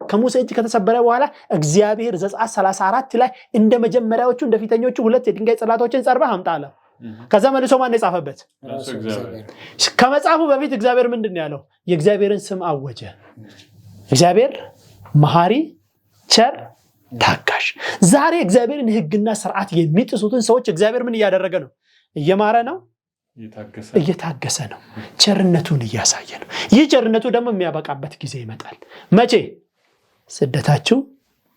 ከሙሴ እጅ ከተሰበረ በኋላ እግዚአብሔር ዘጸአት 34 ላይ እንደ መጀመሪያዎቹ እንደ ፊተኞቹ 2 የድንጋይ ጽላቶችን ጸርበህ አምጣ አለ። ከዛ መልሶ ማን የጻፈበት? ከመጽሐፉ በፊት እግዚአብሔር ምንድን ነው ያለው? የእግዚአብሔርን ስም አወጀ። እግዚአብሔር መሐሪ፣ ቸር፣ ታጋሽ። ዛሬ እግዚአብሔርን ሕግና ስርዓት የሚጥሱትን ሰዎች እግዚአብሔር ምን እያደረገ ነው? እየማረ ነው፣ እየታገሰ ነው፣ ቸርነቱን እያሳየ ነው። ይህ ቸርነቱ ደግሞ የሚያበቃበት ጊዜ ይመጣል። መቼ? ስደታችሁ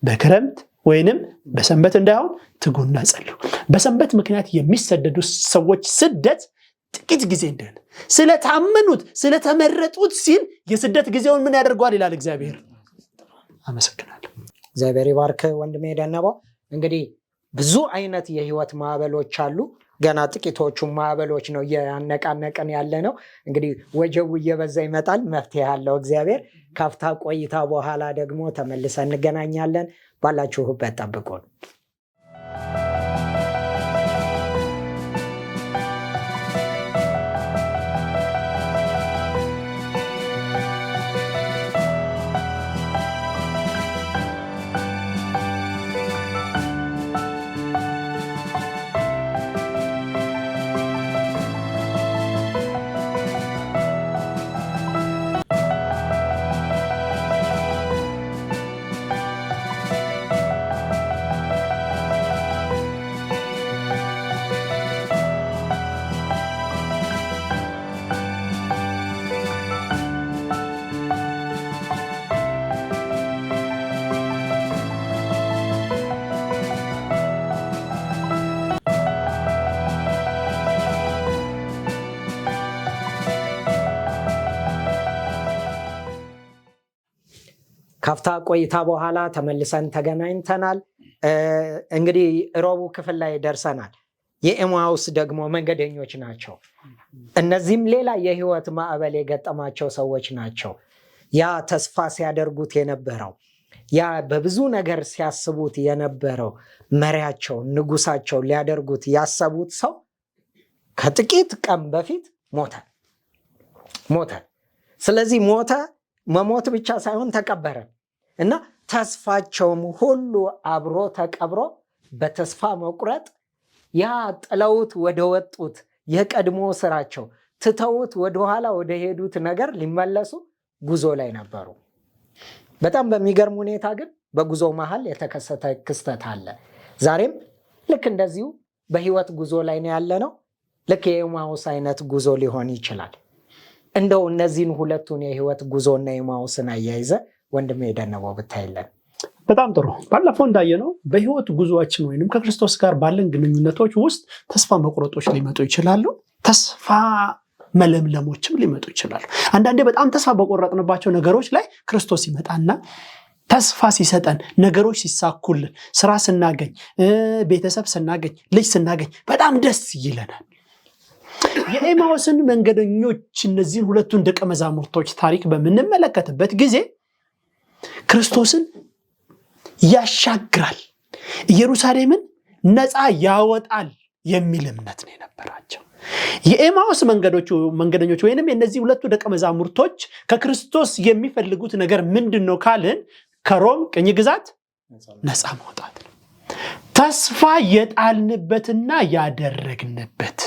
በክረምት ወይንም በሰንበት እንዳይሆን ትጉና ጸልዩ። በሰንበት ምክንያት የሚሰደዱ ሰዎች ስደት ጥቂት ጊዜ እንደሆነ ስለታመኑት ስለተመረጡት ሲል የስደት ጊዜውን ምን ያደርገዋል ይላል እግዚአብሔር። አመሰግናለሁ። እግዚአብሔር ይባርክ ወንድሜ ደነባው። እንግዲህ ብዙ አይነት የህይወት ማዕበሎች አሉ። ገና ጥቂቶቹ ማዕበሎች ነው ያነቃነቀን ያለ ነው። እንግዲህ ወጀቡ እየበዛ ይመጣል። መፍትሄ ያለው እግዚአብሔር። ካፍታ ቆይታ በኋላ ደግሞ ተመልሰን እንገናኛለን። ባላችሁበት ጠብቁን። ካፍታ ቆይታ በኋላ ተመልሰን ተገናኝተናል። እንግዲህ ረቡዕ ክፍል ላይ ደርሰናል። የኤማውስ ደግሞ መንገደኞች ናቸው። እነዚህም ሌላ የህይወት ማዕበል የገጠማቸው ሰዎች ናቸው። ያ ተስፋ ሲያደርጉት የነበረው ያ በብዙ ነገር ሲያስቡት የነበረው መሪያቸው ንጉሳቸው ሊያደርጉት ያሰቡት ሰው ከጥቂት ቀን በፊት ሞተ። ስለዚህ መሞት ብቻ ሳይሆን ተቀበረ እና ተስፋቸውም ሁሉ አብሮ ተቀብሮ በተስፋ መቁረጥ ያ ጥለውት ወደ ወጡት የቀድሞ ስራቸው ትተውት ወደኋላ ወደ ሄዱት ነገር ሊመለሱ ጉዞ ላይ ነበሩ። በጣም በሚገርም ሁኔታ ግን በጉዞ መሃል የተከሰተ ክስተት አለ። ዛሬም ልክ እንደዚሁ በህይወት ጉዞ ላይ ነው ያለነው። ልክ የኤማውስ አይነት ጉዞ ሊሆን ይችላል። እንደው እነዚህን ሁለቱን የህይወት ጉዞና የኤማውስን አያይዘ ወንድሜ የደነበው ብታይለን። በጣም ጥሩ። ባለፈው እንዳየነው በህይወት ጉዞአችን ወይንም ከክርስቶስ ጋር ባለን ግንኙነቶች ውስጥ ተስፋ መቁረጦች ሊመጡ ይችላሉ። ተስፋ መለምለሞችም ሊመጡ ይችላሉ። አንዳንዴ በጣም ተስፋ በቆረጥንባቸው ነገሮች ላይ ክርስቶስ ይመጣና ተስፋ ሲሰጠን፣ ነገሮች ሲሳኩልን፣ ስራ ስናገኝ፣ ቤተሰብ ስናገኝ፣ ልጅ ስናገኝ በጣም ደስ ይለናል። የኤማውስን መንገደኞች እነዚህን ሁለቱን ደቀ መዛሙርቶች ታሪክ በምንመለከትበት ጊዜ ክርስቶስን ያሻግራል፣ ኢየሩሳሌምን ነፃ ያወጣል የሚል እምነት ነው የነበራቸው። የኤማውስ መንገደኞች ወይንም የነዚህ ሁለቱ ደቀ መዛሙርቶች ከክርስቶስ የሚፈልጉት ነገር ምንድነው ካልን ከሮም ቅኝ ግዛት ነፃ መውጣት ነው። ተስፋ የጣልንበትና ያደረግንበት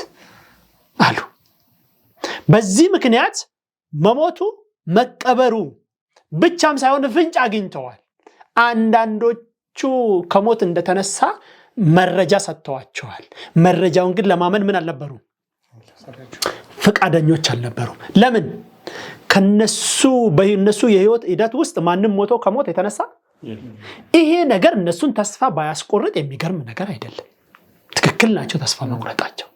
አሉ። በዚህ ምክንያት መሞቱ መቀበሩ ብቻም ሳይሆን ፍንጭ አግኝተዋል። አንዳንዶቹ ከሞት እንደተነሳ መረጃ ሰጥተዋቸዋል። መረጃውን ግን ለማመን ምን አልነበሩም? ፈቃደኞች አልነበሩም። ለምን? በእነሱ የህይወት ሂደት ውስጥ ማንም ሞቶ ከሞት የተነሳ ይሄ ነገር እነሱን ተስፋ ባያስቆርጥ የሚገርም ነገር አይደለም። ትክክል ናቸው ተስፋ መቁረጣቸው።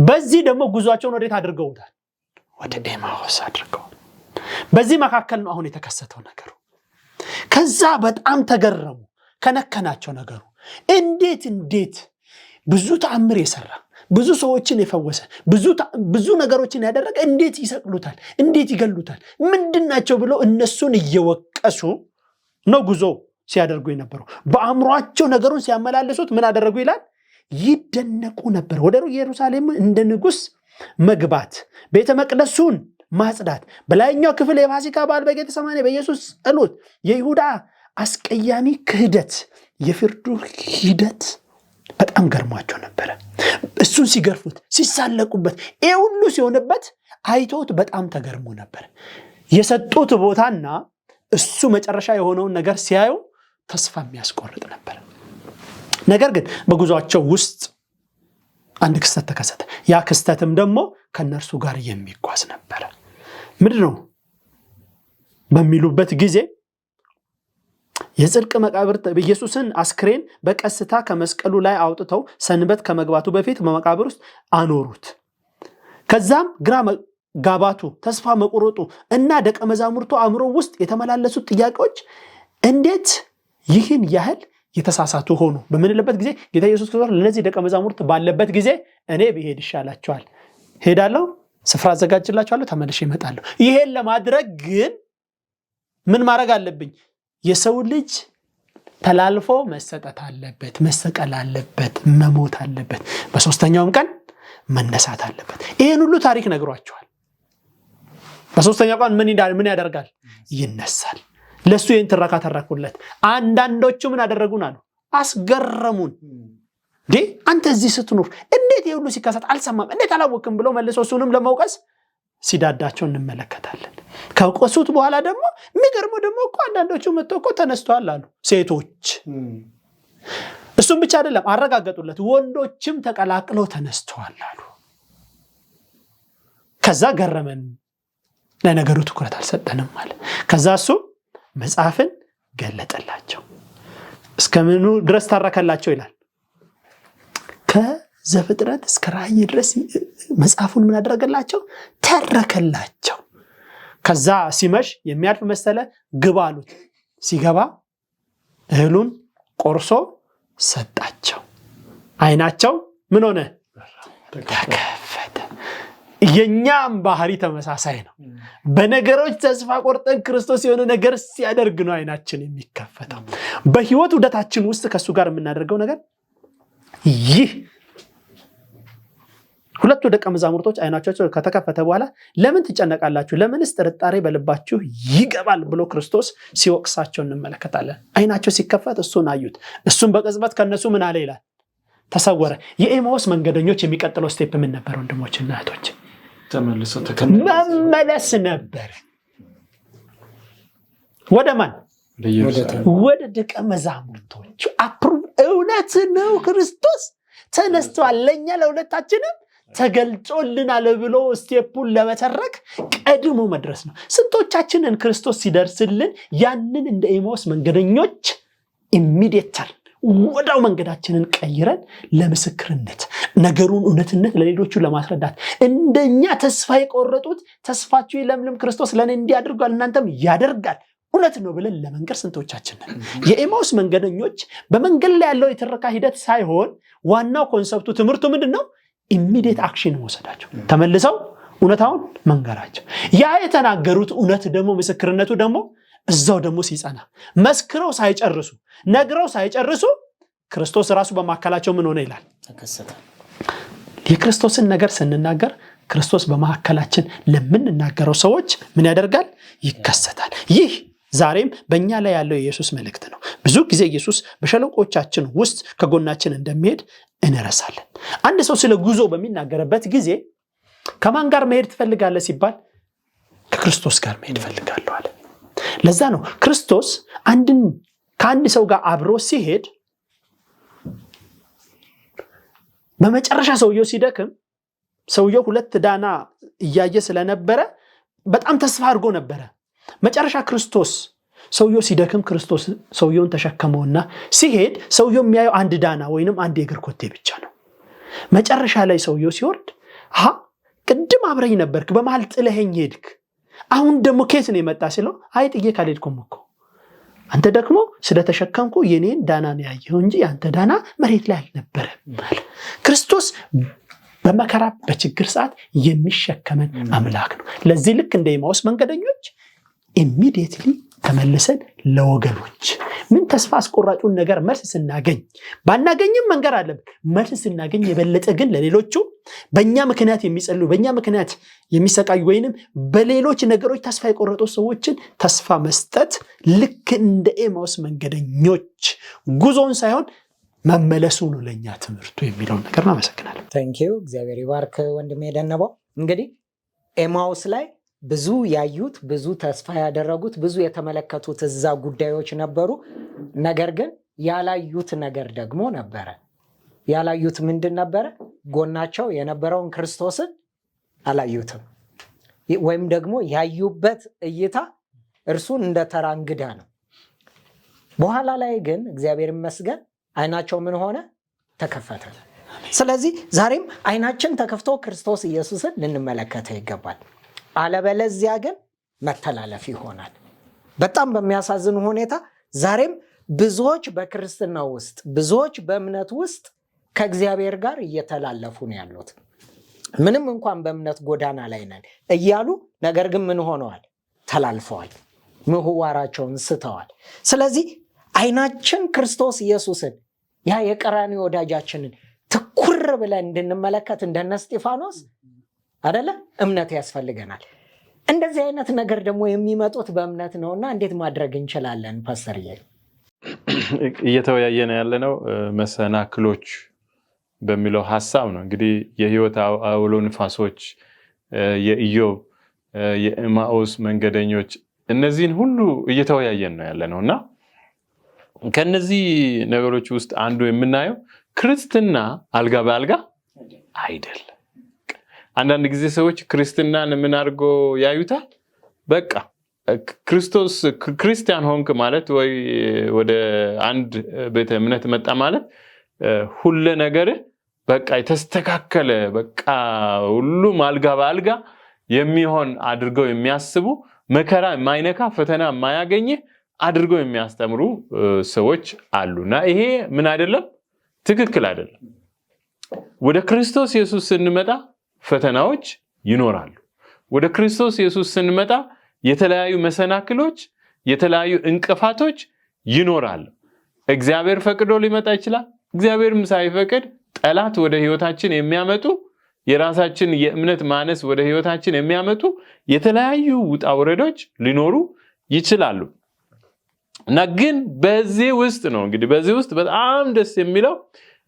በዚህ ደግሞ ጉዟቸውን ወዴት አድርገውታል? ወደ ኤማውስ አድርገው። በዚህ መካከል ነው አሁን የተከሰተው ነገሩ። ከዛ በጣም ተገረሙ። ከነከናቸው ነገሩ። እንዴት ብዙ ተአምር የሰራ ብዙ ሰዎችን የፈወሰ ብዙ ነገሮችን ያደረገ እንዴት ይሰቅሉታል? እንዴት ይገሉታል? ምንድናቸው ብለው እነሱን እየወቀሱ ነው ጉዞ ሲያደርጉ የነበረው። በአእምሯቸው ነገሩን ሲያመላለሱት ምን አደረጉ ይላል? ይደነቁ ነበር። ወደ ኢየሩሳሌም እንደ ንጉስ መግባት፣ ቤተ መቅደሱን ማጽዳት፣ በላይኛው ክፍል የፋሲካ በዓል በጌተሰማኒ በኢየሱስ ጸሎት፣ የይሁዳ አስቀያሚ ክህደት፣ የፍርዱ ሂደት በጣም ገርሟቸው ነበረ። እሱን ሲገርፉት ሲሳለቁበት ይሄ ሁሉ ሲሆንበት አይተውት በጣም ተገርሞ ነበር። የሰጡት ቦታና እሱ መጨረሻ የሆነውን ነገር ሲያዩ ተስፋ የሚያስቆርጥ ነበር። ነገር ግን በጉዟቸው ውስጥ አንድ ክስተት ተከሰተ። ያ ክስተትም ደግሞ ከነርሱ ጋር የሚጓዝ ነበር። ምንድነው በሚሉበት ጊዜ የጽድቅ መቃብር ኢየሱስን አስክሬን በቀስታ ከመስቀሉ ላይ አውጥተው ሰንበት ከመግባቱ በፊት በመቃብር ውስጥ አኖሩት። ከዛም ግራ ጋባቱ፣ ተስፋ መቁረጡ እና ደቀ መዛሙርቱ አእምሮ ውስጥ የተመላለሱት ጥያቄዎች እንዴት ይህን ያህል የተሳሳቱ ሆኑ በምንልበት ጊዜ ጌታ ኢየሱስ ክርስቶስ ለነዚህ ደቀ መዛሙርት ባለበት ጊዜ እኔ ብሄድ ይሻላችኋል፣ ሄዳለሁ፣ ስፍራ አዘጋጅላችኋለሁ፣ ተመልሼ እመጣለሁ። ይሄን ለማድረግ ግን ምን ማድረግ አለብኝ? የሰው ልጅ ተላልፎ መሰጠት አለበት፣ መሰቀል አለበት፣ መሞት አለበት፣ በሶስተኛውም ቀን መነሳት አለበት። ይሄን ሁሉ ታሪክ ነግሯቸዋል። በሶስተኛው ቀን ምን ያደርጋል? ይነሳል። ለሱ ይሄን ትረካ ተረኩለት። አንዳንዶቹ ምን አደረጉን አሉ? አስገረሙን። አንተ እዚህ ስትኖር እንዴት ይሄ ሁሉ ሲከሰት አልሰማም? እንዴት አላወቅም? ብሎ መልሶ እሱንም ለመውቀስ ሲዳዳቸው እንመለከታለን። ከወቀሱት በኋላ ደግሞ የሚገርመው ደግሞ እኮ አንዳንዶቹ መጥተው እኮ ተነስተዋል አሉ ሴቶች። እሱም ብቻ አይደለም አረጋገጡለት፣ ወንዶችም ተቀላቅለው ተነስተዋል አሉ። ከዛ ገረመን፣ ለነገሩ ትኩረት አልሰጠንም ማለት። ከዛ እሱ መጽሐፍን ገለጠላቸው። እስከምኑ ድረስ ታረከላቸው ይላል? ከዘፍጥረት እስከ ራእይ ድረስ መጽሐፉን ምን አደረገላቸው? ተረከላቸው። ከዛ ሲመሽ የሚያልፍ መሰለ፣ ግባ አሉት። ሲገባ እህሉን ቆርሶ ሰጣቸው። አይናቸው ምን ሆነ? ተከፈተ። የኛም ባህሪ ተመሳሳይ ነው። በነገሮች ተስፋ ቆርጠን ክርስቶስ የሆነ ነገር ሲያደርግ ነው አይናችን የሚከፈተው። በህይወት ውደታችን ውስጥ ከሱ ጋር የምናደርገው ነገር ይህ ሁለቱ ደቀ መዛሙርቶች አይናቸው ከተከፈተ በኋላ ለምን ትጨነቃላችሁ? ለምንስ ጥርጣሬ በልባችሁ ይገባል ብሎ ክርስቶስ ሲወቅሳቸው እንመለከታለን። አይናቸው ሲከፈት እሱን አዩት። እሱን በቅጽበት ከነሱ ምን አለ ይላል? ተሰወረ። የኤማውስ መንገደኞች የሚቀጥለው ስቴፕ ምን ነበር ወንድሞችና እህቶች? ተመልሰው መመለስ ነበር። ወደ ማን? ወደ ደቀ መዛሙርቶቹ። እውነት ነው፣ ክርስቶስ ተነስቷል፣ ለኛ ለሁለታችንም ተገልጾልናል ብሎ ስቴፑን ለመተረክ ቀድሞ መድረስ ነው። ስንቶቻችንን ክርስቶስ ሲደርስልን ያንን እንደ ኤማውስ መንገደኞች ኢሚዲየታል ወዳው መንገዳችንን ቀይረን ለምስክርነት ነገሩን እውነትነት ለሌሎቹ ለማስረዳት እንደኛ ተስፋ የቆረጡት ተስፋችሁ ይለምልም ክርስቶስ ለኔ እንዲያደርጋል እናንተም ያደርጋል እውነት ነው ብለን ለመንገር ስንቶቻችንን? የኤማውስ መንገደኞች በመንገድ ላይ ያለው የተረካ ሂደት ሳይሆን ዋናው ኮንሰፕቱ ትምህርቱ ምንድነው? ኢሚዲየት አክሽን መውሰዳቸው፣ ተመልሰው እውነታውን መንገራቸው። ያ የተናገሩት እውነት ደግሞ ምስክርነቱ ደግሞ እዛው ደግሞ ሲጸና መስክረው ሳይጨርሱ ነግረው ሳይጨርሱ ክርስቶስ ራሱ በማካከላቸው ምን ሆነ ይላል? ተከሰተ። የክርስቶስን ነገር ስንናገር ክርስቶስ በማካከላችን ለምንናገረው ሰዎች ምን ያደርጋል? ይከሰታል። ይህ ዛሬም በእኛ ላይ ያለው የኢየሱስ መልእክት ነው። ብዙ ጊዜ ኢየሱስ በሸለቆቻችን ውስጥ ከጎናችን እንደሚሄድ እንረሳለን። አንድ ሰው ስለ ጉዞ በሚናገርበት ጊዜ ከማን ጋር መሄድ ትፈልጋለህ ሲባል ከክርስቶስ ጋር መሄድ ፈልጋለሁ አለ። ለዛ ነው ክርስቶስ ከአንድ ሰው ጋር አብሮ ሲሄድ በመጨረሻ ሰውየው ሲደክም ሰውየው 2 ዳና እያየ ስለነበረ በጣም ተስፋ አድርጎ ነበረ። መጨረሻ ክርስቶስ ሰውየው ሲደክም ክርስቶስ ሰውየውን ተሸከመውና ሲሄድ ሰውየው የሚያየው 1 ዳና ወይንም 1 የእግር ኮቴ ብቻ ነው። መጨረሻ ላይ ሰውየው ሲወርድ ቅድም አብረኝ ነበርክ፣ በመሃል ጥለኸኝ ሄድክ፣ አሁን ደግሞ ከየት ነው የመጣ ሲለው አይ ጥዬ ካልሄድኩም እኮ አንተ ደግሞ ስለተሸከምኩ የኔን ዳና ነው ያየው እንጂ አንተ ዳና መሬት ላይ አልነበረም። ክርስቶስ በመከራ በችግር ሰዓት የሚሸከመን አምላክ ነው። ለዚህ ልክ እንደ ኤማውስ መንገደኞች ኢሚዲየትሊ ተመልሰን ለወገኖች ምን ተስፋ አስቆራጩን ነገር መልስ ስናገኝ ባናገኝም መንገር አለብን። መልስ ስናገኝ የበለጠ ግን ለሌሎቹ በእኛ ምክንያት የሚጸልዩ በእኛ ምክንያት የሚሰቃዩ ወይንም በሌሎች ነገሮች ተስፋ የቆረጡ ሰዎችን ተስፋ መስጠት ልክ እንደ ኤማውስ መንገደኞች ጉዞውን ሳይሆን መመለሱ ነው ለኛ ትምህርቱ የሚለውን ነገር አመሰግናለሁ። ታንኪዩ። እግዚአብሔር ይባርክ ወንድሜ ደነባው። እንግዲህ ኤማውስ ላይ ብዙ ያዩት ብዙ ተስፋ ያደረጉት ብዙ የተመለከቱት እዛ ጉዳዮች ነበሩ። ነገር ግን ያላዩት ነገር ደግሞ ነበረ። ያላዩት ምንድን ነበረ? ጎናቸው የነበረውን ክርስቶስን አላዩትም። ወይም ደግሞ ያዩበት እይታ እርሱን እንደ ተራ እንግዳ ነው። በኋላ ላይ ግን እግዚአብሔር ይመስገን አይናቸው ምን ሆነ? ተከፈተ። ስለዚህ ዛሬም አይናችን ተከፍቶ ክርስቶስ ኢየሱስን ልንመለከተው ይገባል። አለበለዚያ ግን መተላለፍ ይሆናል። በጣም በሚያሳዝን ሁኔታ ዛሬም ብዙዎች በክርስትና ውስጥ ብዙዎች በእምነት ውስጥ ከእግዚአብሔር ጋር እየተላለፉ ነው ያሉት። ምንም እንኳን በእምነት ጎዳና ላይ ነን እያሉ ነገር ግን ምን ሆነዋል? ተላልፈዋል። ምህዋራቸውን ስተዋል። ስለዚህ አይናችን ክርስቶስ ኢየሱስን ያ የቀራንዮ ወዳጃችንን ትኩር ብለን እንድንመለከት እንደነ እስጢፋኖስ አይደለ? እምነት ያስፈልገናል። እንደዚህ አይነት ነገር ደግሞ የሚመጡት በእምነት ነውና እንዴት ማድረግ እንችላለን? ፓስተርዬ እየተወያየን ያለነው መሰናክሎች በሚለው ሐሳብ ነው። እንግዲህ የህይወት አውሎ ንፋሶች፣ የኢዮብ፣ የኤማውስ መንገደኞች እነዚህን ሁሉ እየተወያየን ነው ያለነውና ከነዚህ ነገሮች ውስጥ አንዱ የምናየው ክርስትና አልጋ በአልጋ አይደለም። አንዳንድ ጊዜ ሰዎች ክርስትናን ምን አድርጎ ያዩታል? በቃ ክርስቶስ ክርስቲያን ሆንክ ማለት ወይ ወደ አንድ ቤተ እምነት መጣ ማለት ሁሉ ነገር በቃ የተስተካከለ በቃ ሁሉም አልጋ በአልጋ የሚሆን አድርገው የሚያስቡ መከራ የማይነካ ፈተና የማያገኝ አድርገው የሚያስተምሩ ሰዎች አሉና ይሄ ምን አይደለም? ትክክል አይደለም። ወደ ክርስቶስ ኢየሱስ ስንመጣ ፈተናዎች ይኖራሉ። ወደ ክርስቶስ ኢየሱስ ስንመጣ የተለያዩ መሰናክሎች፣ የተለያዩ እንቅፋቶች ይኖራሉ። እግዚአብሔር ፈቅዶ ሊመጣ ይችላል። እግዚአብሔርም ሳይፈቅድ ጠላት ወደ ህይወታችን የሚያመጡ የራሳችን የእምነት ማነስ ወደ ህይወታችን የሚያመጡ የተለያዩ ውጣ ውረዶች ሊኖሩ ይችላሉ። እና ግን በዚህ ውስጥ ነው እንግዲህ በዚህ ውስጥ በጣም ደስ የሚለው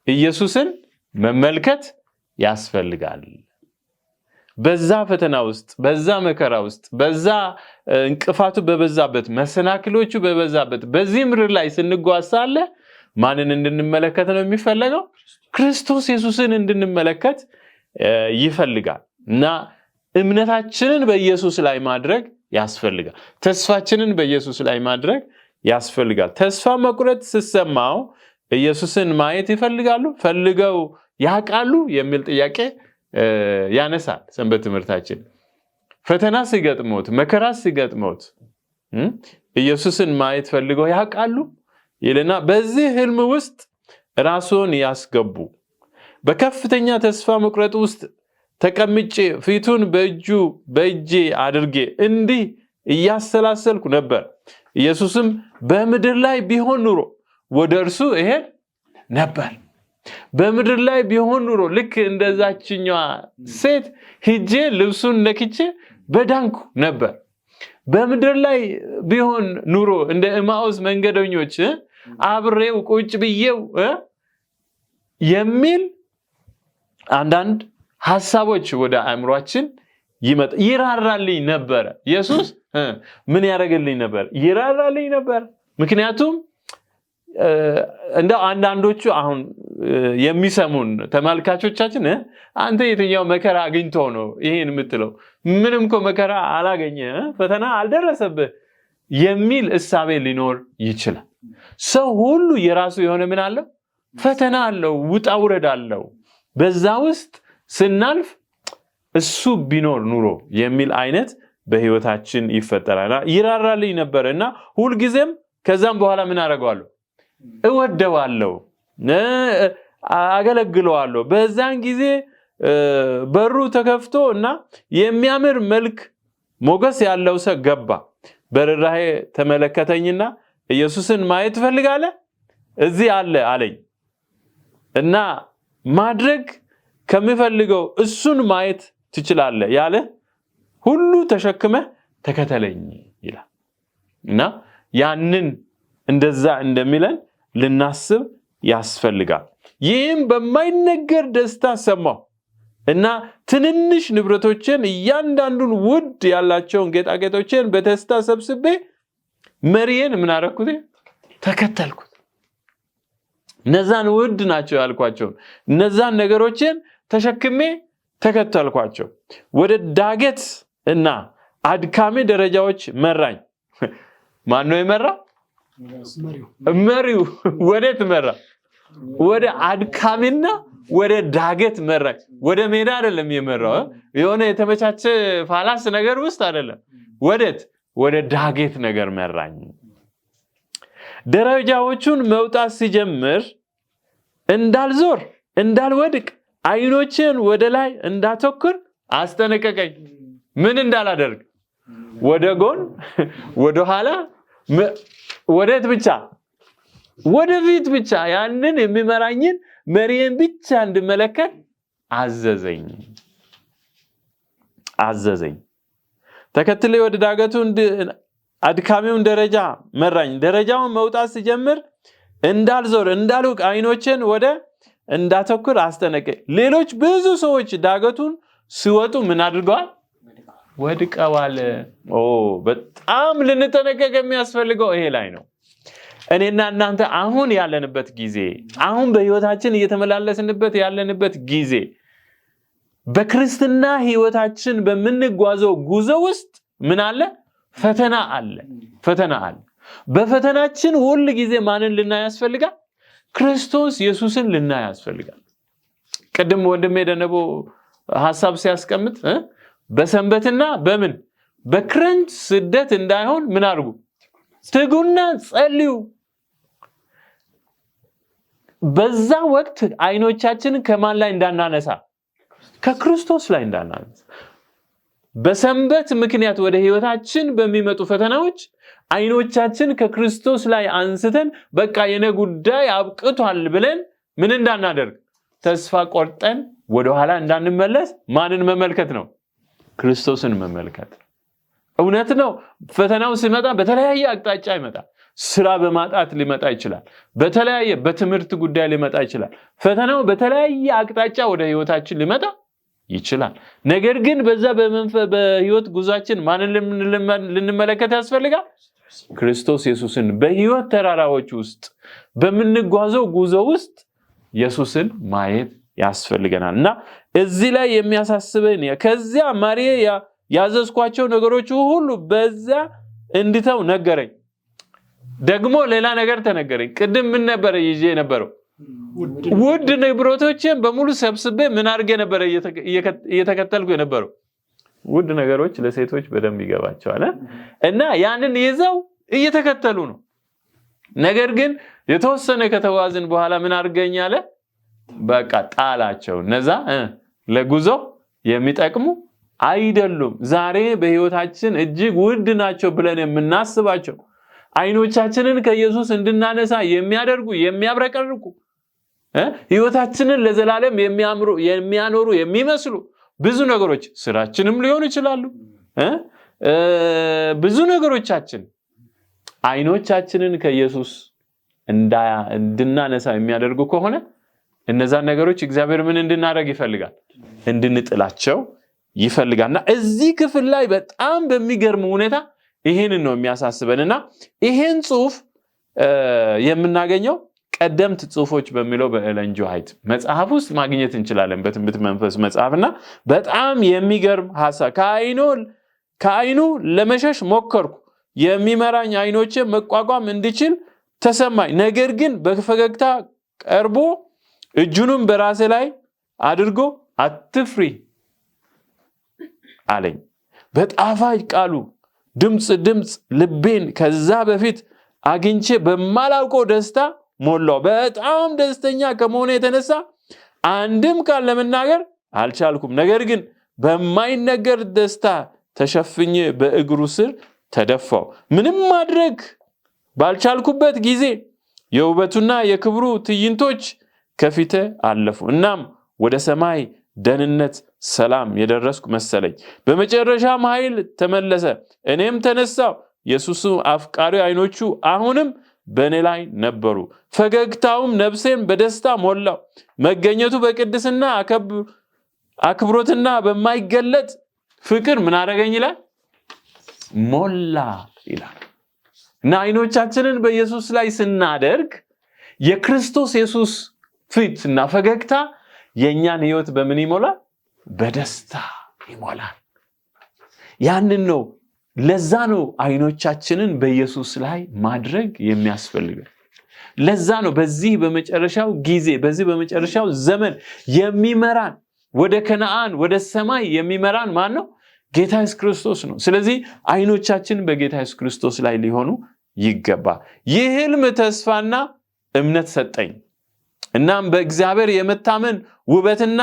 ኢየሱስን መመልከት ያስፈልጋል። በዛ ፈተና ውስጥ፣ በዛ መከራ ውስጥ፣ በዛ እንቅፋቱ በበዛበት፣ መሰናክሎቹ በበዛበት በዚህ ምድር ላይ ስንጓዝ ሳለ ማንን እንድንመለከት ነው የሚፈለገው? ክርስቶስ ኢየሱስን እንድንመለከት ይፈልጋል። እና እምነታችንን በኢየሱስ ላይ ማድረግ ያስፈልጋል። ተስፋችንን በኢየሱስ ላይ ማድረግ ያስፈልጋል። ተስፋ መቁረጥ ሲሰማው ኢየሱስን ማየት ይፈልጋሉ? ፈልገው ያውቃሉ? የሚል ጥያቄ ያነሳል ሰንበት ትምህርታችን። ፈተና ሲገጥሞት፣ መከራ ሲገጥሞት ኢየሱስን ማየት ፈልገው ያውቃሉ ይልና በዚህ ህልም ውስጥ ራስዎን ያስገቡ። በከፍተኛ ተስፋ መቁረጥ ውስጥ ተቀምጬ ፊቱን በእጄ አድርጌ እንዲህ እያሰላሰልኩ ነበር። ኢየሱስም በምድር ላይ ቢሆን ኑሮ ወደ እርሱ እሄድ ነበር። በምድር ላይ ቢሆን ኑሮ ልክ እንደዛችኛዋ ሴት ሂጄ ልብሱን ነክቼ በዳንኩ ነበር። በምድር ላይ ቢሆን ኑሮ እንደ ኤማሁስ መንገደኞች አብሬው ቁጭ ብዬው የሚል አንዳንድ ሐሳቦች ወደ አእምሯችን ይራራልኝ ነበር። ኢየሱስ ምን ያደርግልኝ ነበር? ይራራልኝ ነበር። ምክንያቱም እንደው አንዳንዶቹ አሁን የሚሰሙን ተመልካቾቻችን አንተ የትኛው መከራ አግኝቶ ነው ይሄን የምትለው? ምንም እኮ መከራ አላገኘ፣ ፈተና አልደረሰብህ የሚል እሳቤ ሊኖር ይችላል። ሰው ሁሉ የራሱ የሆነ ምን አለው? ፈተና አለው፣ ውጣ ውረድ አለው። በዛ ውስጥ ስናልፍ እሱ ቢኖር ኑሮ የሚል አይነት በህይወታችን ይፈጠራል። ይራራልኝ ነበር እና ሁልጊዜም ከዛም በኋላ ምን አደርገዋለሁ? እወደዋለሁ፣ አገለግለዋለሁ። በዛን ጊዜ በሩ ተከፍቶ እና የሚያምር መልክ ሞገስ ያለው ሰው ገባ። በርህራሄ ተመለከተኝና ኢየሱስን ማየት ትፈልጋለህ? እዚህ አለ አለኝ እና ማድረግ ከሚፈልገው እሱን ማየት ትችላለህ ያለ ሁሉ ተሸክመህ ተከተለኝ ይላል። እና ያንን እንደዛ እንደሚለን ልናስብ ያስፈልጋል። ይህም በማይነገር ደስታ ሰማሁ እና ትንንሽ ንብረቶችን እያንዳንዱን ውድ ያላቸውን ጌጣጌጦችን በደስታ ሰብስቤ መሪዬን ምን አደረኩት? ተከተልኩት። እነዛን ውድ ናቸው ያልኳቸው እነዛን ነገሮችን ተሸክሜ ተከተልኳቸው። ወደ ዳገት እና አድካሚ ደረጃዎች መራኝ። ማን ነው የመራ? መሪው። ወዴት መራ? ወደ አድካሚና ወደ ዳገት መራኝ። ወደ ሜዳ አይደለም የመራው፣ የሆነ የተመቻቸ ፋላስ ነገር ውስጥ አይደለም። ወዴት? ወደ ዳገት ነገር መራኝ። ደረጃዎቹን መውጣት ሲጀምር እንዳልዞር እንዳልወድቅ አይኖችን ወደ ላይ እንዳተኩር አስጠነቀቀኝ። ምን እንዳላደርግ? ወደ ጎን፣ ወደ ኋላ፣ ወዴት ብቻ? ወደፊት ብቻ። ያንን የሚመራኝን መሪዬን ብቻ እንድመለከት አዘዘኝ። ተከትሌ ወደ ዳገቱ አድካሚውን ደረጃ መራኝ። ደረጃውን መውጣት ሲጀምር እንዳልዞር እንዳልወድቅ አይኖችን ወደ እንዳተኩር አስጠነቀቀኝ። ሌሎች ብዙ ሰዎች ዳገቱን ሲወጡ ምን አድርገዋል? ወድቀዋል። በጣም ልንጠነቀቅ የሚያስፈልገው ይሄ ላይ ነው። እኔና እናንተ አሁን ያለንበት ጊዜ፣ አሁን በህይወታችን እየተመላለስንበት ያለንበት ጊዜ፣ በክርስትና ህይወታችን በምንጓዘው ጉዞ ውስጥ ምን አለ? ፈተና አለ። በፈተናችን ሁል ጊዜ ማንን ልናይ ያስፈልጋል? ክርስቶስ ኢየሱስን ልናይ ያስፈልጋል። ቅድም ወንድሜ ደነቦ ሐሳብ ሲያስቀምጥ በሰንበትና በምን በክረምት ስደት እንዳይሆን ምን አድርጉ? ትጉና ጸልዩ። በዛ ወቅት አይኖቻችንን ከማን ላይ እንዳናነሳ? ከክርስቶስ ላይ እንዳናነሳ። በሰንበት ምክንያት ወደ ህይወታችን በሚመጡ ፈተናዎች አይኖቻችን ከክርስቶስ ላይ አንስተን በቃ የኔ ጉዳይ አብቅቷል ብለን ምን እንዳናደርግ? ተስፋ ቆርጠን ወደኋላ እንዳንመለስ ማንን መመልከት ነው? ክርስቶስን መመልከት። እውነት ነው፣ ፈተናው ሲመጣ በተለያየ አቅጣጫ ይመጣል። ስራ በማጣት ሊመጣ ይችላል። በተለያየ በትምህርት ጉዳይ ሊመጣ ይችላል። ፈተናው በተለያየ አቅጣጫ ወደ ህይወታችን ሊመጣ ይችላል። ነገር ግን በዛ በህይወት ጉዟችን ማንን ልንመለከት ያስፈልጋል? ክርስቶስ ኢየሱስን። በህይወት ተራራዎች ውስጥ በምንጓዘው ጉዞ ውስጥ ኢየሱስን ማየት ያስፈልገናል። እና እዚህ ላይ የሚያሳስበን ከዚያ ማርዬ ያዘዝኳቸው ነገሮች ሁሉ በዛ እንድተው ነገረኝ። ደግሞ ሌላ ነገር ተነገረኝ። ቅድም ምን ነበር ይዤ የነበረው? ውድ ንብረቶችን በሙሉ ሰብስቤ ምን አድርጌ ነበር እየተከተልኩ የነበረው? ውድ ነገሮች ለሴቶች በደንብ ይገባቸዋል እና ያንን ይዘው እየተከተሉ ነው። ነገር ግን የተወሰነ ከተዋዝን በኋላ ምን አድርገኝ አለ? በቃ ጣላቸው። እነዛ ለጉዞ የሚጠቅሙ አይደሉም። ዛሬ በህይወታችን እጅግ ውድ ናቸው ብለን የምናስባቸው አይኖቻችንን ከኢየሱስ እንድናነሳ የሚያደርጉ የሚያብረቀርቁ ህይወታችንን ለዘላለም የሚያኖሩ የሚመስሉ ብዙ ነገሮች ስራችንም ሊሆኑ ይችላሉ። ብዙ ነገሮቻችን አይኖቻችንን ከኢየሱስ እንድናነሳ የሚያደርጉ ከሆነ እነዛን ነገሮች እግዚአብሔር ምን እንድናደርግ ይፈልጋል? እንድንጥላቸው ይፈልጋልና እዚህ ክፍል ላይ በጣም በሚገርም ሁኔታ ይሄንን ነው የሚያሳስበንና ይሄን ጽሑፍ የምናገኘው ቀደምት ጽሑፎች በሚለው በኤለን ጂ ዋይት መጽሐፍ ውስጥ ማግኘት እንችላለን። በትንቢት መንፈስ መጽሐፍና በጣም የሚገርም ሐሳብ ከአይኑ ለመሸሽ ሞከርኩ፣ የሚመራኝ አይኖቼ መቋቋም እንድችል ተሰማኝ። ነገር ግን በፈገግታ ቀርቦ እጁንም በራሴ ላይ አድርጎ አትፍሪ አለኝ። በጣፋጭ ቃሉ ድምጽ ልቤን ከዛ በፊት አግኝቼ በማላውቀው ደስታ ሞላው። በጣም ደስተኛ ከመሆኑ የተነሳ አንድም ቃል ለመናገር አልቻልኩም። ነገር ግን በማይነገር ደስታ ተሸፍኜ በእግሩ ስር ተደፋው። ምንም ማድረግ ባልቻልኩበት ጊዜ የውበቱና የክብሩ ትዕይንቶች ከፊቴ አለፉ። እናም ወደ ሰማይ ደህንነት፣ ሰላም የደረስኩ መሰለኝ። በመጨረሻም ኃይል ተመለሰ። እኔም ተነሳው። ኢየሱስ አፍቃሪ አይኖቹ አሁንም በእኔ ላይ ነበሩ። ፈገግታውም ነፍሴን በደስታ ሞላው። መገኘቱ በቅድስና አክብሮትና በማይገለጥ ፍቅር ምን አደረገኝ ይላል? ሞላ ይላል። እና አይኖቻችንን በኢየሱስ ላይ ስናደርግ የክርስቶስ ኢየሱስ ፊት እና ፈገግታ የኛን ህይወት በምን ይሞላል? በደስታ ይሞላል። ያንን ነው፣ ለዛ ነው አይኖቻችንን በኢየሱስ ላይ ማድረግ የሚያስፈልገው። ለዛ ነው በዚህ በመጨረሻው ጊዜ በዚህ በመጨረሻው ዘመን የሚመራን ወደ ከነዓን ወደ ሰማይ የሚመራን ማን ነው? ጌታ ኢየሱስ ክርስቶስ ነው። ስለዚህ አይኖቻችን በጌታ ኢየሱስ ክርስቶስ ላይ ሊሆኑ ይገባል። ይህ ህልም ተስፋና እምነት ሰጠኝ። እናም በእግዚአብሔር የመታመን ውበትና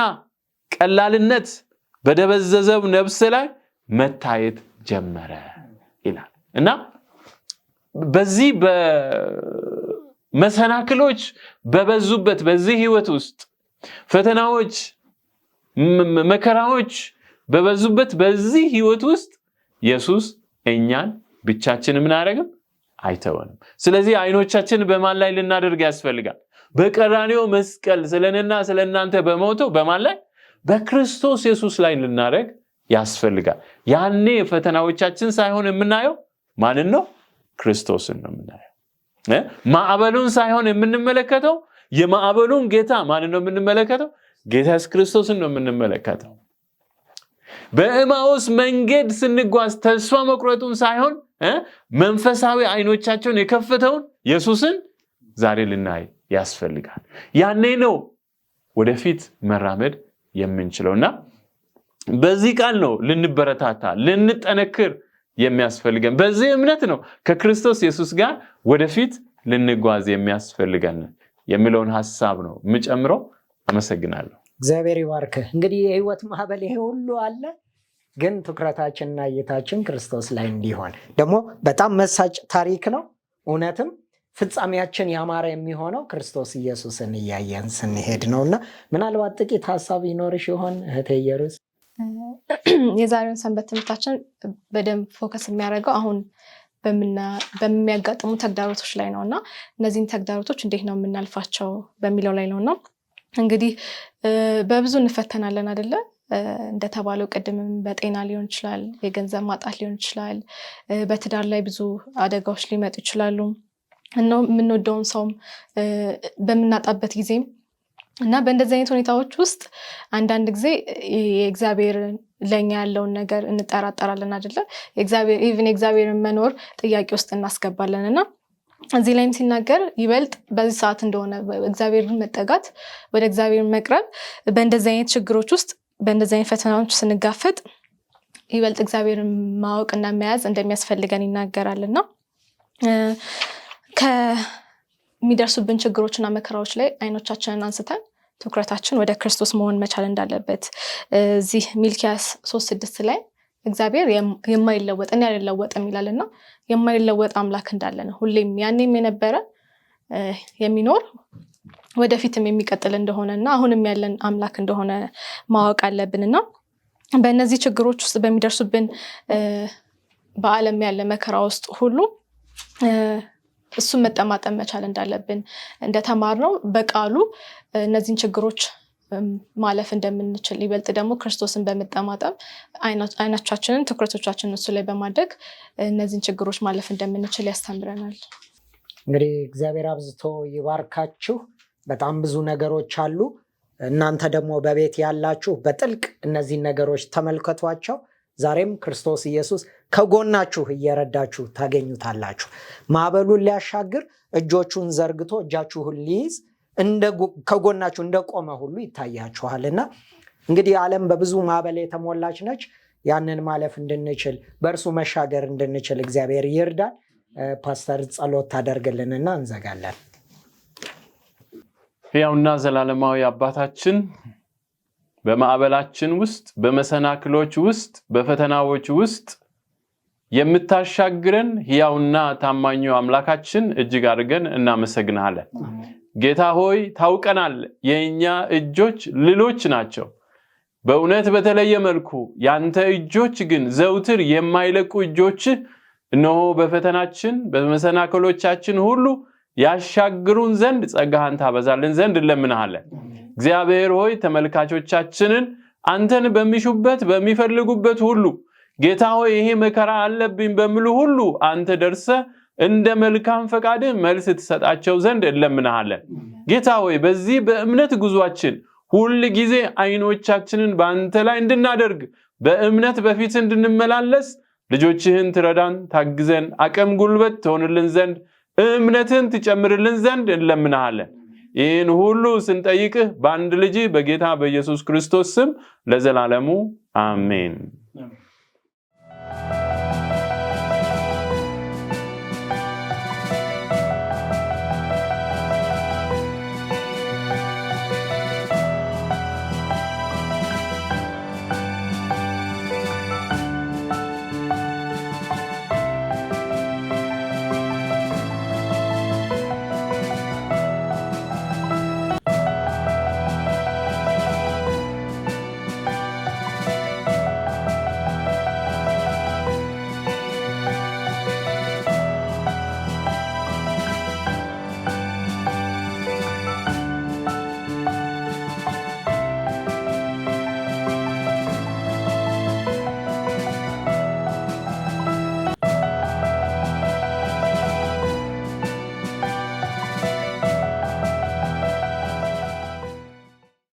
ቀላልነት በደበዘዘው ነፍስ ላይ መታየት ጀመረ ይላል። እና በዚህ በመሰናክሎች በበዙበት በዚህ ህይወት ውስጥ ፈተናዎች፣ መከራዎች በበዙበት በዚህ ህይወት ውስጥ ኢየሱስ እኛን ብቻችን ምን አደረገም? አይተወንም። ስለዚህ አይኖቻችን በማን ላይ ልናደርግ ያስፈልጋል? በቀራንዮ መስቀል ስለነና ስለናንተ በሞተው በማን ላይ? በክርስቶስ ኢየሱስ ላይ ልናደርግ ያስፈልጋል። ያኔ ፈተናዎቻችን ሳይሆን የምናየው ማንን ነው? ክርስቶስን ነው የምናየው። ማዕበሉን ሳይሆን የምንመለከተው የማዕበሉን ጌታ ማንን ነው የምንመለከተው? ጌታ ኢየሱስ ክርስቶስን ነው የምንመለከተው። በኤማሁስ መንገድ ስንጓዝ ተስፋ መቁረጡን ሳይሆን መንፈሳዊ አይኖቻቸውን የከፈተውን ኢየሱስን ዛሬ ልናይ ያስፈልጋል። ያኔ ነው ወደፊት መራመድ የምንችለውና በዚህ ቃል ነው ልንበረታታ ልንጠነክር የሚያስፈልገን። በዚህ እምነት ነው ከክርስቶስ ኢየሱስ ጋር ወደፊት ልንጓዝ የሚያስፈልገን። የሚለውን ሐሳብ ነው የምጨምረው። አመሰግናለሁ። እግዚአብሔር ይባርክህ። እንግዲህ የህይወት ማዕበል ይሄ ሁሉ አለ፣ ግን ትኩረታችንና እይታችን ክርስቶስ ላይ እንዲሆን ደግሞ በጣም መሳጭ ታሪክ ነው። እውነትም ፍጻሜያችን ያማረ የሚሆነው ክርስቶስ ኢየሱስን እያየን ስንሄድ ነውና ምናልባት ጥቂት ሐሳብ ይኖርሽ ይሆን እህቴ ኢየሩስ? የዛሬውን ሰንበት ትምህርታችን በደንብ ፎከስ የሚያደርገው አሁን በሚያጋጥሙ ተግዳሮቶች ላይ ነውና እነዚህን ተግዳሮቶች እንዴት ነው የምናልፋቸው በሚለው ላይ ነውና እንግዲህ በብዙ እንፈተናለን አይደለ? እንደተባለው ቅድምም በጤና ሊሆን ይችላል፣ የገንዘብ ማጣት ሊሆን ይችላል፣ በትዳር ላይ ብዙ አደጋዎች ሊመጡ ይችላሉ እና የምንወደውን ሰውም በምናጣበት ጊዜም እና በእንደዚህ አይነት ሁኔታዎች ውስጥ አንዳንድ ጊዜ የእግዚአብሔር ለኛ ያለውን ነገር እንጠራጠራለን አይደለ? የእግዚአብሔርን መኖር ጥያቄ ውስጥ እናስገባለን እና እዚህ ላይም ሲናገር ይበልጥ በዚህ ሰዓት እንደሆነ እግዚአብሔርን መጠጋት፣ ወደ እግዚአብሔር መቅረብ በእንደዚህ አይነት ችግሮች ውስጥ በእንደዚህ አይነት ፈተናዎች ስንጋፈጥ ይበልጥ እግዚአብሔርን ማወቅና መያዝ እንደሚያስፈልገን ይናገራልና ከሚደርሱብን ችግሮችና መከራዎች ላይ አይኖቻችንን አንስተን ትኩረታችን ወደ ክርስቶስ መሆን መቻል እንዳለበት እዚህ ሚልኪያስ 3:6 ላይ እግዚአብሔር የማይለወጥ እኔ አልለወጥም ይላልና የማይለወጥ አምላክ እንዳለ ነው። ሁሌም ያኔም የነበረ የሚኖር ወደፊትም የሚቀጥል እንደሆነና አሁንም ያለን አምላክ እንደሆነ ማወቅ አለብንና በእነዚህ ችግሮች ውስጥ በሚደርሱብን በዓለም ያለ መከራ ውስጥ ሁሉ እሱን መጠማጠም መቻል እንዳለብን እንደተማርነው በቃሉ እነዚህን ችግሮች ማለፍ እንደምንችል ይበልጥ ደግሞ ክርስቶስን በመጠማጠም አይናቻችንን ትኩረቶቻችንን እሱ ላይ በማድረግ እነዚህን ችግሮች ማለፍ እንደምንችል ያስተምረናል። እንግዲህ እግዚአብሔር አብዝቶ ይባርካችሁ። በጣም ብዙ ነገሮች አሉ። እናንተ ደግሞ በቤት ያላችሁ በጥልቅ እነዚህን ነገሮች ተመልከቷቸው። ዛሬም ክርስቶስ ኢየሱስ ከጎናችሁ እየረዳችሁ ታገኙታላችሁ። ማዕበሉን ሊያሻግር እጆቹን ዘርግቶ እጃችሁን ሊይዝ ከጎናችሁ እንደቆመ ሁሉ ይታያችኋልና እንግዲህ ዓለም በብዙ ማዕበል የተሞላች ነች። ያንን ማለፍ እንድንችል በእርሱ መሻገር እንድንችል እግዚአብሔር ይርዳል። ፓስተር ጸሎት ታደርግልንና እንዘጋለን። ሕያውና ዘላለማዊ አባታችን በማዕበላችን ውስጥ፣ በመሰናክሎች ውስጥ፣ በፈተናዎች ውስጥ የምታሻግረን ሕያውና ታማኙ አምላካችን እጅግ አድርገን እናመሰግናለን። ጌታ ሆይ ታውቀናል፣ የኛ እጆች ልሎች ናቸው። በእውነት በተለየ መልኩ ያንተ እጆች ግን ዘውትር የማይለቁ እጆች እነሆ በፈተናችን በመሰናክሎቻችን ሁሉ ያሻግሩን ዘንድ ጸጋህን ታበዛልን ዘንድ እንለምንሃለን። እግዚአብሔር ሆይ ተመልካቾቻችንን አንተን በሚሹበት በሚፈልጉበት ሁሉ ጌታ ሆይ ይሄ መከራ አለብኝ በሚሉ ሁሉ አንተ ደርሰ እንደ መልካም ፈቃድ መልስ ትሰጣቸው ዘንድ እንለምንሃለን። ጌታ ሆይ በዚህ በእምነት ጉዟችን ሁሉ ጊዜ አይኖቻችንን በአንተ ላይ እንድናደርግ በእምነት በፊት እንድንመላለስ ልጆችህን ትረዳን፣ ታግዘን፣ አቅም ጉልበት ትሆንልን ዘንድ እምነትን ትጨምርልን ዘንድ እንለምንሃለን። ይህን ሁሉ ስንጠይቅህ በአንድ ልጅ በጌታ በኢየሱስ ክርስቶስ ስም ለዘላለሙ አሜን።